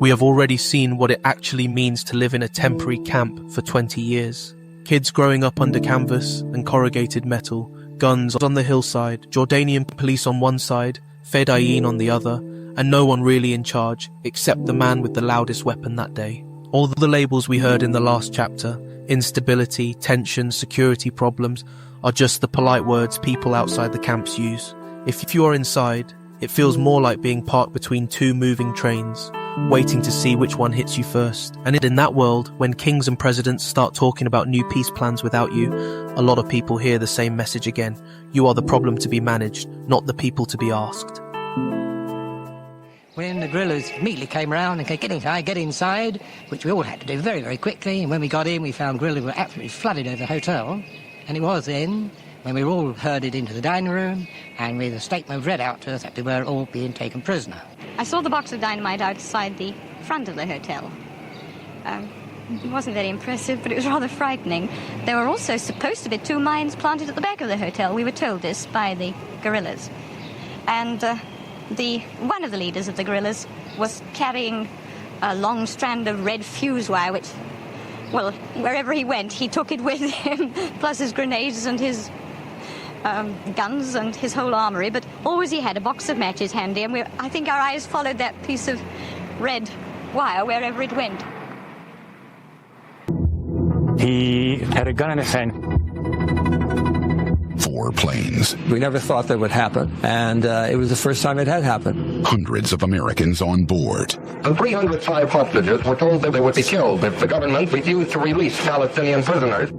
We have already seen what it actually means to live in a temporary camp for 20 years. Kids growing up under canvas and corrugated metal, guns on the hillside, Jordanian police on one side, Fedayeen on the other, and no one really in charge except the man with the loudest weapon that day. All the labels we heard in the last chapter, instability, tension, security problems, are just the polite words people outside the camps use. If you are inside, it feels more like being parked between two moving trains, waiting to see which one hits you first. And in that world, when kings and presidents start talking about new peace plans without you, a lot of people hear the same message again. You are the problem to be managed, not the people to be asked. When the guerrillas immediately came around and said, get inside, which we all had to do very, very quickly. And when we got in, we found guerrillas were absolutely flooded over the hotel. And it was then when we were all herded into the dining room and with a statement read out to us that we were all being taken prisoner. I saw the box of dynamite outside the front of the hotel. It wasn't very impressive, but it was rather frightening. There were also supposed to be 2 mines planted at the back of the hotel. We were told this by the guerrillas. And one of the leaders of the guerrillas was carrying a long strand of red fuse wire, which, well, wherever he went, he took it with him, plus his grenades and his guns and his whole armory, but always he had a box of matches handy, and I think our eyes followed that piece of red wire wherever it went. He had a gun in his hand. 4 planes. We never thought that would happen, and it was the first time it had happened. Hundreds of Americans on board. And 305 hostages were told that they would be killed if the government refused to release Palestinian prisoners.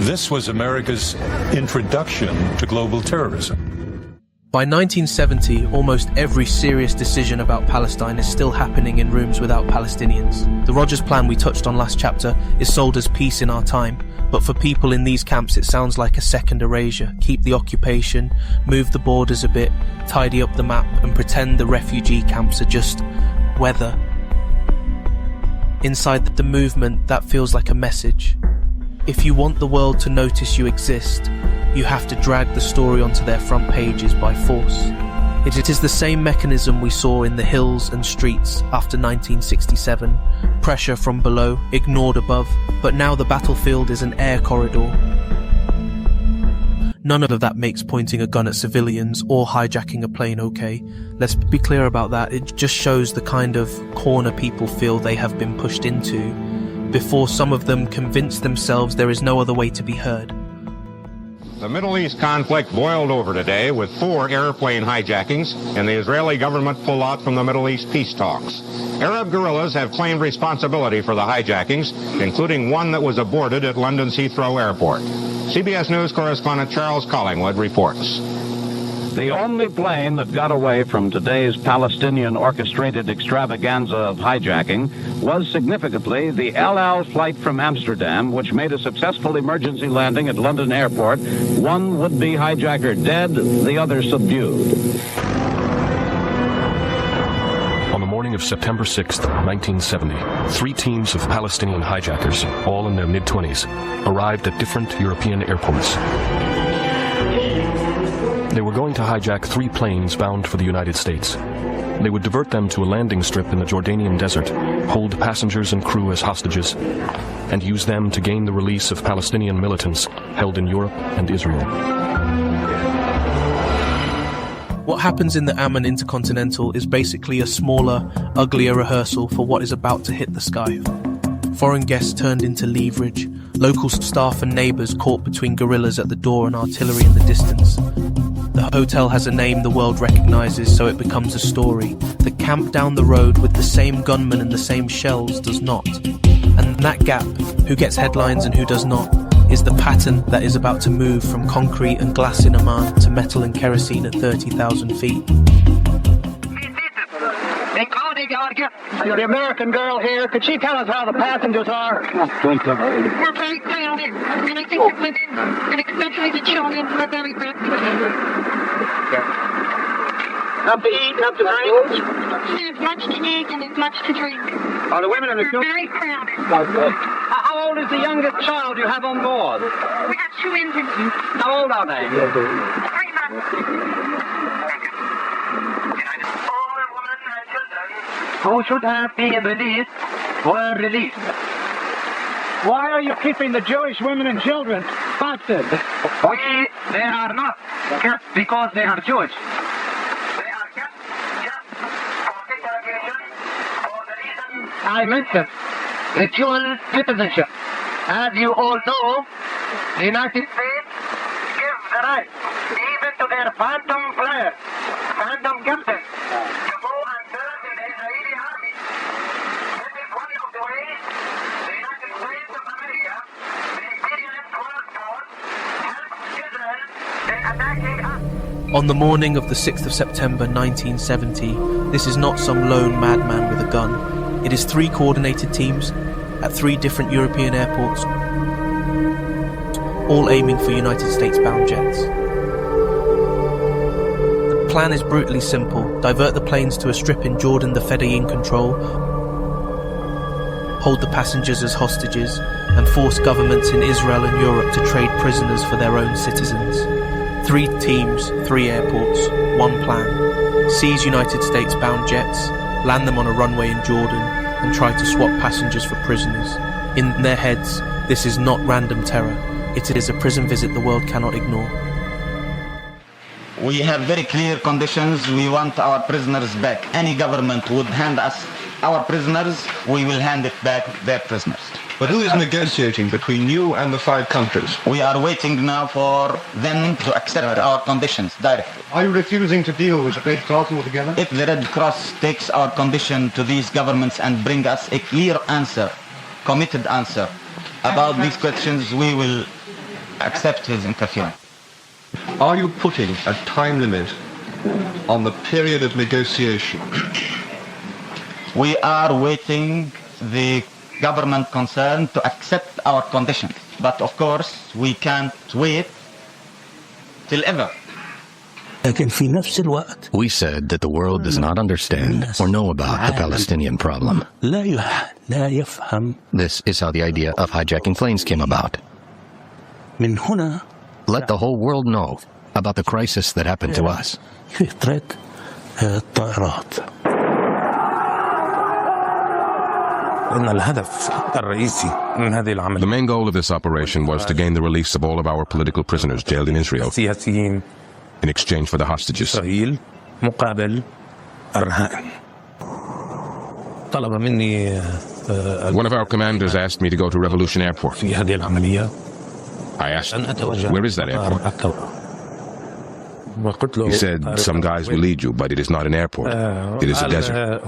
This was America's introduction to global terrorism. By 1970, almost every serious decision about Palestine is still happening in rooms without Palestinians. The Rogers Plan we touched on last chapter is sold as peace in our time, but for people in these camps it sounds like a second erasure. Keep the occupation, move the borders a bit, tidy up the map, and pretend the refugee camps are just weather. Inside the movement, that feels like a message. If you want the world to notice you exist, you have to drag the story onto their front pages by force. It is the same mechanism we saw in the hills and streets after 1967. Pressure from below, ignored above, but now the battlefield is an air corridor. None of that makes pointing a gun at civilians or hijacking a plane okay. Let's be clear about that. It just shows the kind of corner people feel they have been pushed into, before some of them convince themselves there is no other way to be heard. The Middle East conflict boiled over today with 4 airplane hijackings and the Israeli government pullout from the Middle East peace talks. Arab guerrillas have claimed responsibility for the hijackings, including one that was aborted at London's Heathrow Airport. CBS News correspondent Charles Collingwood reports. The only plane that got away from today's Palestinian orchestrated extravaganza of hijacking was significantly the El Al flight from Amsterdam, which made a successful emergency landing at London Airport. One would-be hijacker dead, the other subdued. On the morning of September 6th, 1970, 3 teams of Palestinian hijackers, all in their mid-20s, arrived at different European airports. They were going to hijack 3 planes bound for the United States. They would divert them to a landing strip in the Jordanian desert, hold passengers and crew as hostages, and use them to gain the release of Palestinian militants held in Europe and Israel. What happens in the Amman Intercontinental is basically a smaller, uglier rehearsal for what is about to hit the sky. Foreign guests turned into leverage, local staff and neighbours caught between guerrillas at the door and artillery in the distance. The hotel has a name the world recognises, so it becomes a story. The camp down the road with the same gunmen and the same shells does not. And that gap, who gets headlines and who does not, is the pattern that is about to move from concrete and glass in Amman to metal and kerosene at 30,000 feet. The American girl here, could she tell us how the passengers are? We're very crowded, and I think the women, and especially the children, are very bad. Enough to eat, enough to drink? There's much to eat and there's much to drink. Are the women and the We're children? very crowded. How old is the youngest child you have on board? We have 2 infants. How old are they? 3 months. Who should have been released were released. Why are you keeping the Jewish women and children fasted? They are not kept because they are Jewish. They are kept just for segregation for the reason I mentioned, the dual citizenship. As you all know, the United States gives the right even to their phantom players, phantom captains, to go and serve in the Israeli army. This is one of the ways the United States of America, the imperialist world force, helps Israel in attacking us. On the morning of the 6th of September 1970, this is not some lone madman with a gun. It is 3 coordinated teams at 3 different European airports, all aiming for United States-bound jets. The plan is brutally simple. Divert the planes to a strip in Jordan the Fedayeen control, hold the passengers as hostages, and force governments in Israel and Europe to trade prisoners for their own citizens. 3 teams, 3 airports, 1 plan. Seize United States-bound jets, land them on a runway in Jordan, and try to swap passengers for prisoners. In their heads, this is not random terror. It is a prison visit the world cannot ignore. We have very clear conditions. We want our prisoners back. Any government would hand us our prisoners, we will hand it back their prisoners. But who is negotiating between you and the 5 countries? We are waiting now for them to accept our conditions directly. Are you refusing to deal with the Red Cross altogether? If the Red Cross takes our condition to these governments and bring us a clear answer, committed answer about these questions, we will accept his interference. Are you putting a time limit on the period of negotiation? We are waiting the government concerned to accept our conditions. But of course, we can't wait till ever. We said that the world does not understand or know about the Palestinian problem. This is how the idea of hijacking planes came about. Let the whole world know about the crisis that happened to us. The main goal of this operation was to gain the release of all of our political prisoners jailed in Israel in exchange for the hostages. One of our commanders asked me to go to Revolution Airport. I asked, where is that airport? He said, some guys will lead you, but it is not an airport. It is a desert.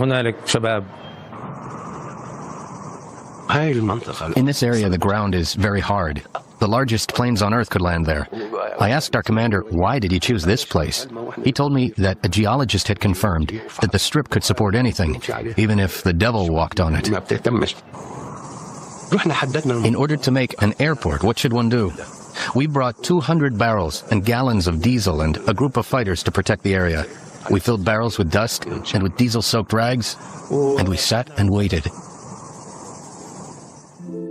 In this area, the ground is very hard. The largest planes on Earth could land there. I asked our commander, why did he choose this place? He told me that a geologist had confirmed that the strip could support anything, even if the devil walked on it. In order to make an airport, what should one do? We brought 200 barrels and gallons of diesel and a group of fighters to protect the area. We filled barrels with dust and with diesel-soaked rags, and we sat and waited.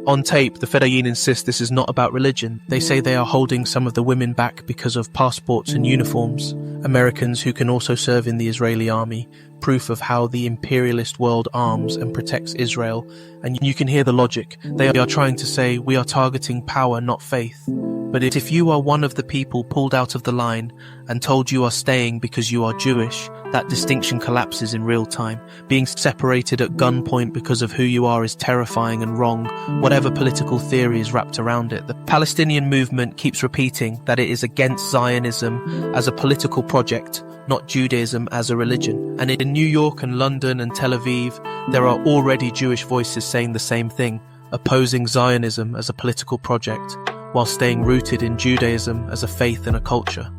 On tape, the Fedayeen insist this is not about religion. They say they are holding some of the women back because of passports and uniforms. Americans who can also serve in the Israeli army, proof of how the imperialist world arms and protects Israel. And you can hear the logic. They are trying to say we are targeting power, not faith. But if you are one of the people pulled out of the line and told you are staying because you are Jewish, that distinction collapses in real time. Being separated at gunpoint because of who you are is terrifying and wrong, whatever political theory is wrapped around it. The Palestinian movement keeps repeating that it is against Zionism as a political project, not Judaism as a religion. And in New York and London and Tel Aviv, there are already Jewish voices saying the same thing, opposing Zionism as a political project, while staying rooted in Judaism as a faith and a culture.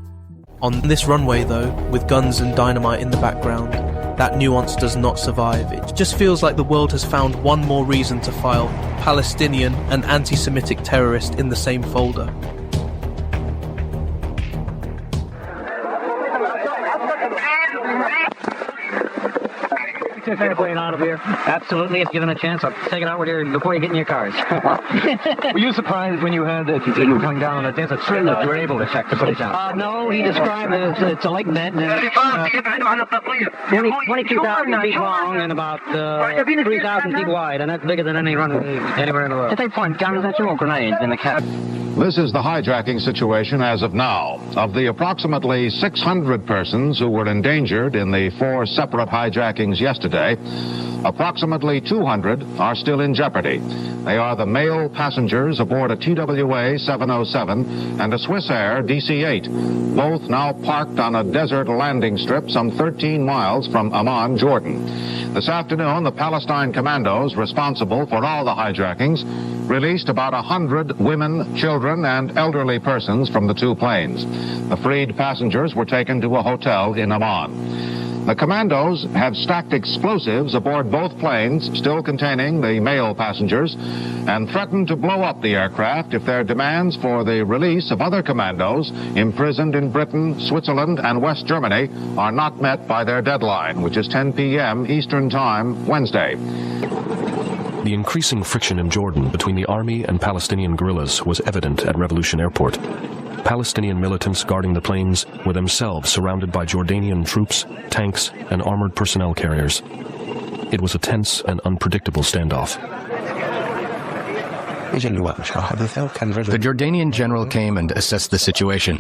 On this runway, though, with guns and dynamite in the background, that nuance does not survive. It just feels like the world has found one more reason to file Palestinian and anti-Semitic terrorist in the same folder. Take the airplane out of here. Absolutely, if given a chance, I'll take it out with you before you get in your cars. Were you surprised when you heard that you were coming down on a desert stream that you were able to check to put it down? No, he described it as it's a lake bed, 22,000 feet long and about 3,000 feet wide, and that's bigger than any runway anywhere in the world. Did they point guns at you or grenades in the cab? This is the hijacking situation as of now. Of the approximately 600 persons who were endangered in the 4 separate hijackings yesterday, approximately 200 are still in jeopardy. They are the male passengers aboard a TWA 707 and a Swissair DC-8, both now parked on a desert landing strip some 13 miles from Amman, Jordan. This afternoon, the Palestine commandos responsible for all the hijackings released about 100 women, children, and elderly persons from the 2 planes. The freed passengers were taken to a hotel in Amman. The commandos have stacked explosives aboard both planes, still containing the male passengers, and threatened to blow up the aircraft if their demands for the release of other commandos imprisoned in Britain, Switzerland, and West Germany are not met by their deadline, which is 10 p.m. Eastern Time, Wednesday. The increasing friction in Jordan between the army and Palestinian guerrillas was evident at Revolution Airport. Palestinian militants guarding the planes were themselves surrounded by Jordanian troops, tanks, and armored personnel carriers. It was a tense and unpredictable standoff. The Jordanian general came and assessed the situation.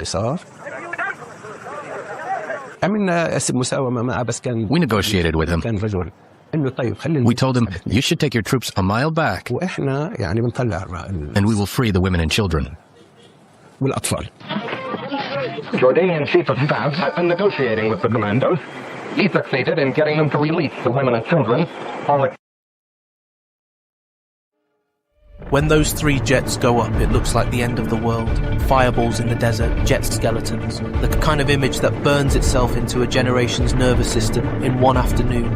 We negotiated with him. We told him, you should take your troops a mile back, and we will free the women and children. Jordanian chief of staff has been negotiating with the commandos. He succeeded in getting them to release the women and children. When those 3 jets go up, it looks like the end of the world. Fireballs in the desert, jet skeletons, the kind of image that burns itself into a generation's nervous system in one afternoon.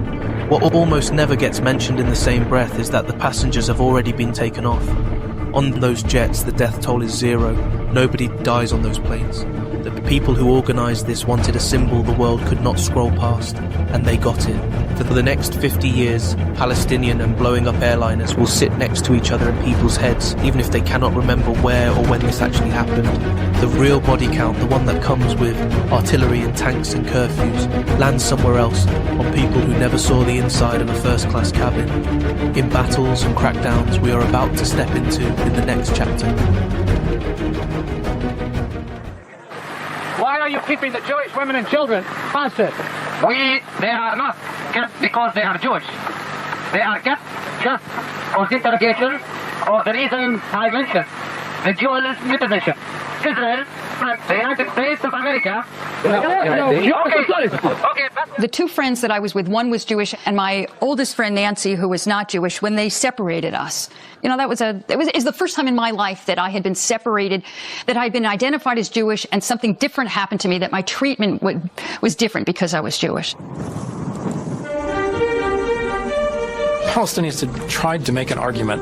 What almost never gets mentioned in the same breath is that the passengers have already been taken off. On those jets, the death toll is 0. Nobody dies on those planes. The people who organised this wanted a symbol the world could not scroll past, and they got it. For the next 50 years, Palestinian and blowing up airliners will sit next to each other in people's heads, even if they cannot remember where or when this actually happened. The real body count, the one that comes with artillery and tanks and curfews, lands somewhere else, on people who never saw the inside of a first-class cabin. In battles and crackdowns we are about to step into in the next chapter. Why are you keeping the Jewish women and children hostage? They are not kept because they are Jewish. They are kept just for interrogation or the reason I mentioned, the dual citizenship. Israel, the United States of America. The 2 friends that I was with, one was Jewish, and my oldest friend Nancy, who was not Jewish, when they separated us, you know, it was the first time in my life that I had been separated, that I had been identified as Jewish, and something different happened to me, that my treatment was different because I was Jewish. Palestinians had tried to make an argument,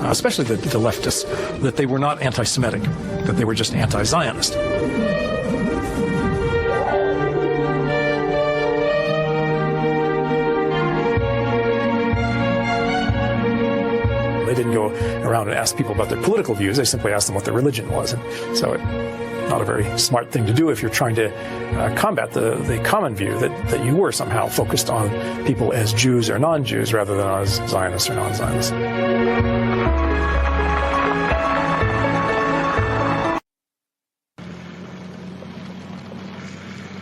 especially the leftists, that they were not anti-Semitic, that they were just anti-Zionist. They didn't go around and ask people about their political views. They simply asked them what their religion was. And so not a very smart thing to do if you're trying to combat the common view that you were somehow focused on people as Jews or non-Jews rather than as Zionists or non-Zionists.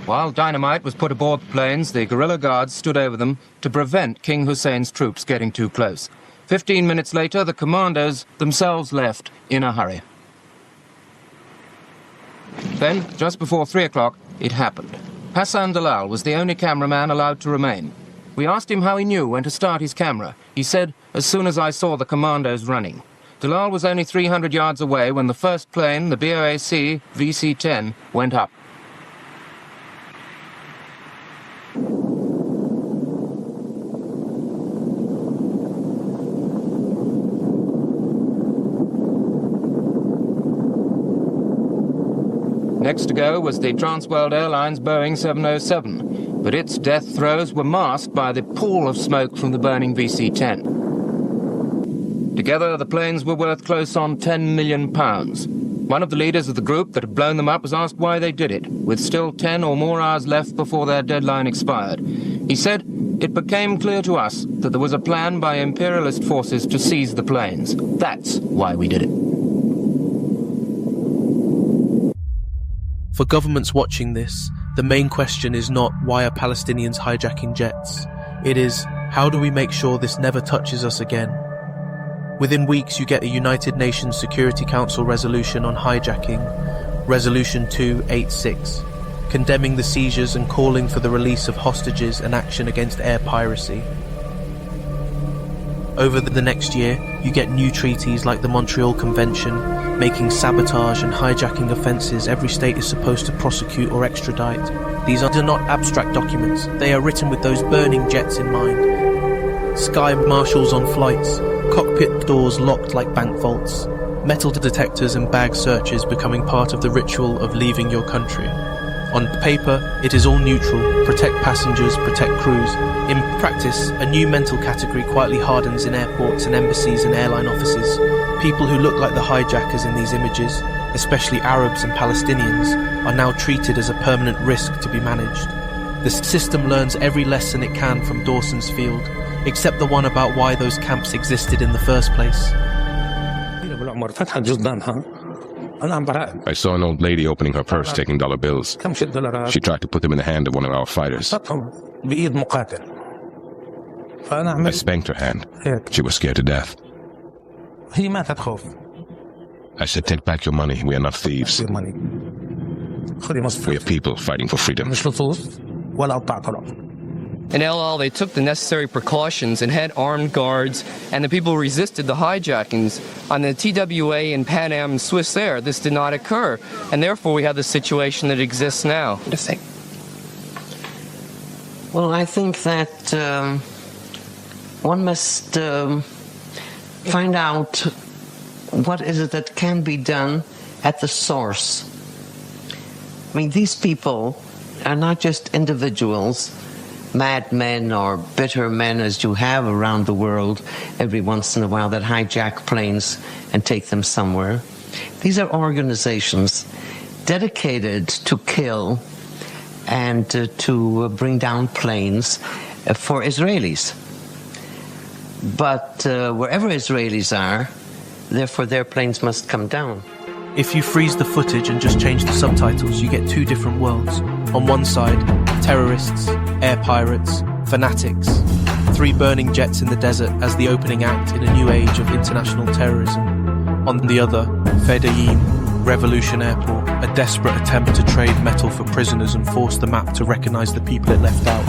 While dynamite was put aboard the planes, the guerrilla guards stood over them to prevent King Hussein's troops getting too close. 15 minutes later, the commandos themselves left in a hurry. Then, just before 3 o'clock, it happened. Hassan Dalal was the only cameraman allowed to remain. We asked him how he knew when to start his camera. He said, as soon as I saw the commandos running. Dalal was only 300 yards away when the first plane, the BOAC VC-10, went up. Next to go was the Transworld Airlines Boeing 707, but its death throes were masked by the pool of smoke from the burning VC-10. Together, the planes were worth close on £10 million. One of the leaders of the group that had blown them up was asked why they did it, with still 10 or more hours left before their deadline expired. He said, "It became clear to us that there was a plan by imperialist forces to seize the planes. That's why we did it." For governments watching this, the main question is not why are Palestinians hijacking jets? It is, how do we make sure this never touches us again? Within weeks you get a United Nations Security Council resolution on hijacking, Resolution 286, condemning the seizures and calling for the release of hostages and action against air piracy. Over the next year, you get new treaties like the Montreal Convention, making sabotage and hijacking offences every state is supposed to prosecute or extradite. These are not abstract documents, they are written with those burning jets in mind. Sky marshals on flights, cockpit doors locked like bank vaults, metal detectors and bag searches becoming part of the ritual of leaving your country. On paper, it is all neutral, protect passengers, protect crews. In practice, a new mental category quietly hardens in airports and embassies and airline offices. People who look like the hijackers in these images, especially Arabs and Palestinians, are now treated as a permanent risk to be managed. The system learns every lesson it can from Dawson's field, except the one about why those camps existed in the first place. I saw an old lady opening her purse, taking dollar bills. She tried to put them in the hand of one of our fighters. I spanked her hand. She was scared to death. I said, take back your money. We are not thieves. We are people fighting for freedom. In El Al, they took the necessary precautions and had armed guards, and the people resisted the hijackings. On the TWA and Pan Am and Swiss Air, this did not occur, and therefore we have the situation that exists now. Well, I think that one must find out what is it that can be done at the source. I mean, these people are not just individuals, madmen or bitter men as you have around the world every once in a while that hijack planes and take them somewhere. These are organizations dedicated to kill and to bring down planes for Israelis. But wherever Israelis are, therefore their planes must come down. If you freeze the footage and just change the subtitles, you get two different worlds. On one side, terrorists, air pirates, fanatics, 3 burning jets in the desert as the opening act in a new age of international terrorism. On the other, Fedayeen, Revolution Airport, a desperate attempt to trade metal for prisoners and force the map to recognize the people it left out.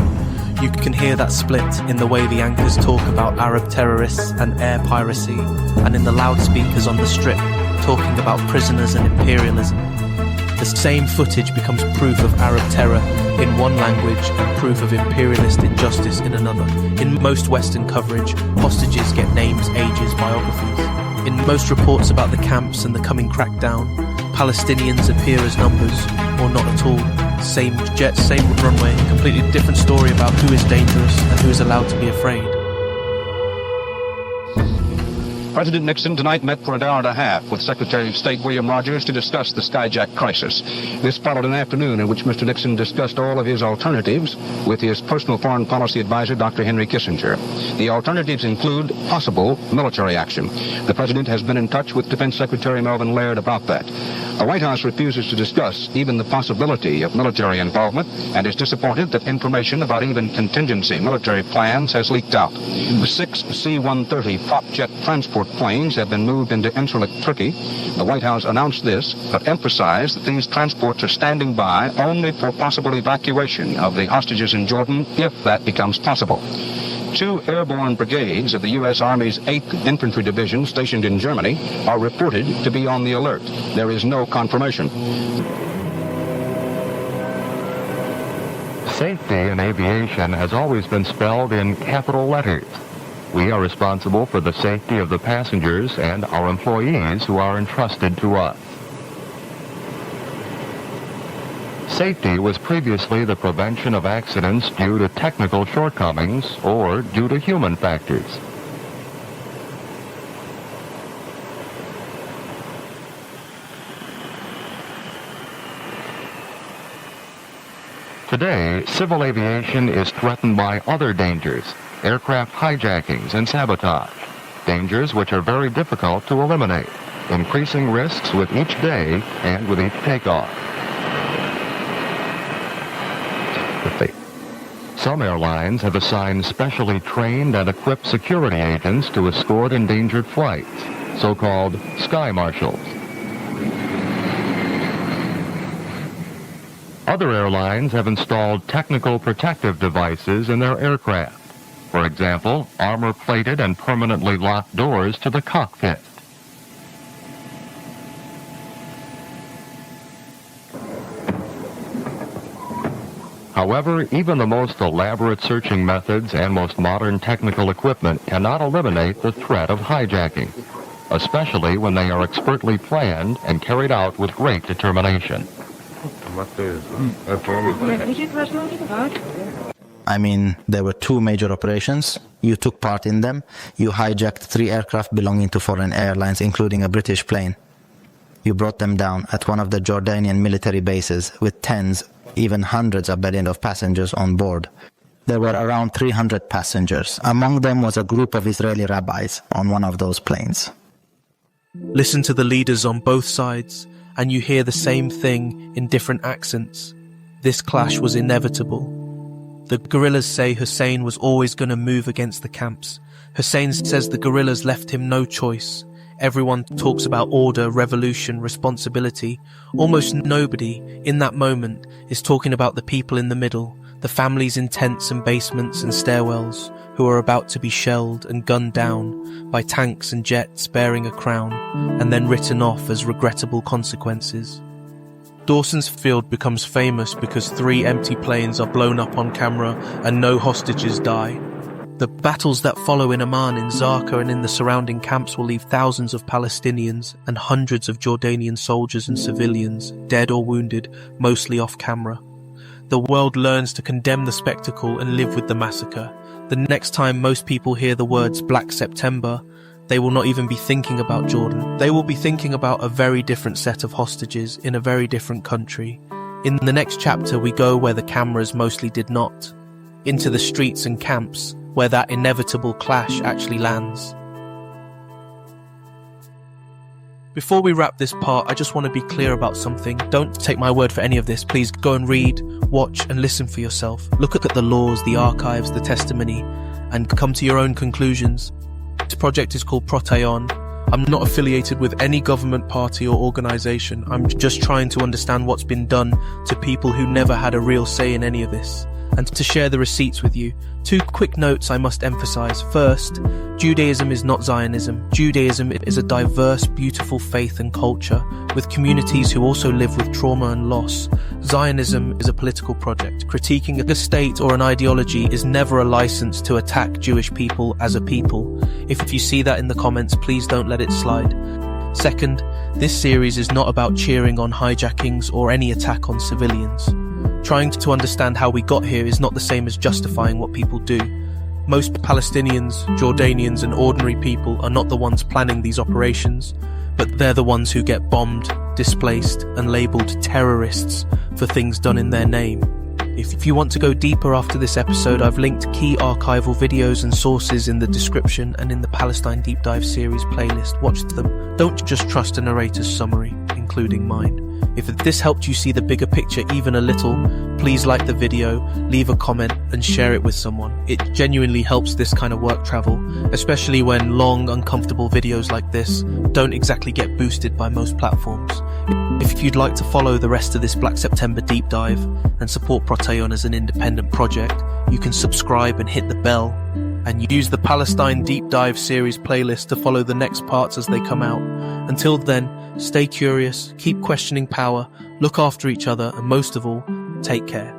You can hear that split in the way the anchors talk about Arab terrorists and air piracy, and in the loudspeakers on the strip, talking about prisoners and imperialism. The same footage becomes proof of Arab terror in one language and proof of imperialist injustice in another. In most Western coverage, hostages get names, ages, biographies. In most reports about the camps and the coming crackdown, Palestinians appear as numbers, or not at all. Same jets, same runway, completely different story about who is dangerous and who is allowed to be afraid. President Nixon tonight met for an hour and a half with Secretary of State William Rogers to discuss the skyjack crisis. This followed an afternoon in which Mr. Nixon discussed all of his alternatives with his personal foreign policy advisor, Dr. Henry Kissinger. The alternatives include possible military action. The President has been in touch with Defense Secretary Melvin Laird about that. The White House refuses to discuss even the possibility of military involvement and is disappointed that information about even contingency military plans has leaked out. The 6 C-130 prop jet transport planes have been moved into Incirlik, Turkey. The White House announced this, but emphasized that these transports are standing by only for possible evacuation of the hostages in Jordan, if that becomes possible. 2 airborne brigades of the U.S. Army's 8th Infantry Division stationed in Germany are reported to be on the alert. There is no confirmation. Safety in aviation has always been spelled in capital letters. We are responsible for the safety of the passengers and our employees who are entrusted to us. Safety was previously the prevention of accidents due to technical shortcomings or due to human factors. Today, civil aviation is threatened by other dangers, aircraft hijackings and sabotage, dangers which are very difficult to eliminate, increasing risks with each day and with each takeoff. Some airlines have assigned specially trained and equipped security agents to escort endangered flights, so-called sky marshals. Other airlines have installed technical protective devices in their aircraft. For example, armor-plated and permanently locked doors to the cockpit. However, even the most elaborate searching methods and most modern technical equipment cannot eliminate the threat of hijacking, especially when they are expertly planned and carried out with great determination. I mean, there were 2 major operations. You took part in them. You hijacked 3 aircraft belonging to foreign airlines, including a British plane. You brought them down at one of the Jordanian military bases with tens, even hundreds of millions of passengers on board. There were around 300 passengers. Among them was a group of Israeli rabbis on one of those planes. Listen to the leaders on both sides, and you hear the same thing in different accents. This clash was inevitable. The guerrillas say Hussein was always going to move against the camps. Hussein says the guerrillas left him no choice. Everyone talks about order, revolution, responsibility. Almost nobody, in that moment, is talking about the people in the middle, the families in tents and basements and stairwells, who are about to be shelled and gunned down by tanks and jets bearing a crown, and then written off as regrettable consequences. Dawson's field becomes famous because 3 empty planes are blown up on camera and no hostages die. The battles that follow in Amman, in Zarqa and in the surrounding camps will leave thousands of Palestinians and hundreds of Jordanian soldiers and civilians, dead or wounded, mostly off camera. The world learns to condemn the spectacle and live with the massacre. The next time most people hear the words Black September, they will not even be thinking about Jordan. They will be thinking about a very different set of hostages in a very different country. In the next chapter, we go where the cameras mostly did not, into the streets and camps, where that inevitable clash actually lands. Before we wrap this part, I just want to be clear about something. Don't take my word for any of this. Please go and read, watch, and listen for yourself. Look at the laws, the archives, the testimony, and come to your own conclusions. This project is called Prottayon. I'm not affiliated with any government party or organisation. I'm just trying to understand what's been done to people who never had a real say in any of this, and to share the receipts with you. 2 quick notes I must emphasize. First, Judaism is not Zionism. Judaism is a diverse, beautiful faith and culture, with communities who also live with trauma and loss. Zionism is a political project. Critiquing a state or an ideology is never a license to attack Jewish people as a people. If you see that in the comments, please don't let it slide. Second, this series is not about cheering on hijackings or any attack on civilians. Trying to understand how we got here is not the same as justifying what people do. Most Palestinians, Jordanians and ordinary people are not the ones planning these operations, but they're the ones who get bombed, displaced and labelled terrorists for things done in their name. If you want to go deeper after this episode, I've linked key archival videos and sources in the description and in the Palestine Deep Dive series playlist. Watch them. Don't just trust a narrator's summary, including mine. If this helped you see the bigger picture even a little, please like the video, leave a comment and share it with someone. It genuinely helps this kind of work travel, especially when long, uncomfortable videos like this don't exactly get boosted by most platforms. If you'd like to follow the rest of this Black September deep dive and support Prottayon as an independent project, you can subscribe and hit the bell, and use the Palestine Deep Dive series playlist to follow the next parts as they come out. Until then, stay curious, keep questioning power, look after each other, and most of all, take care.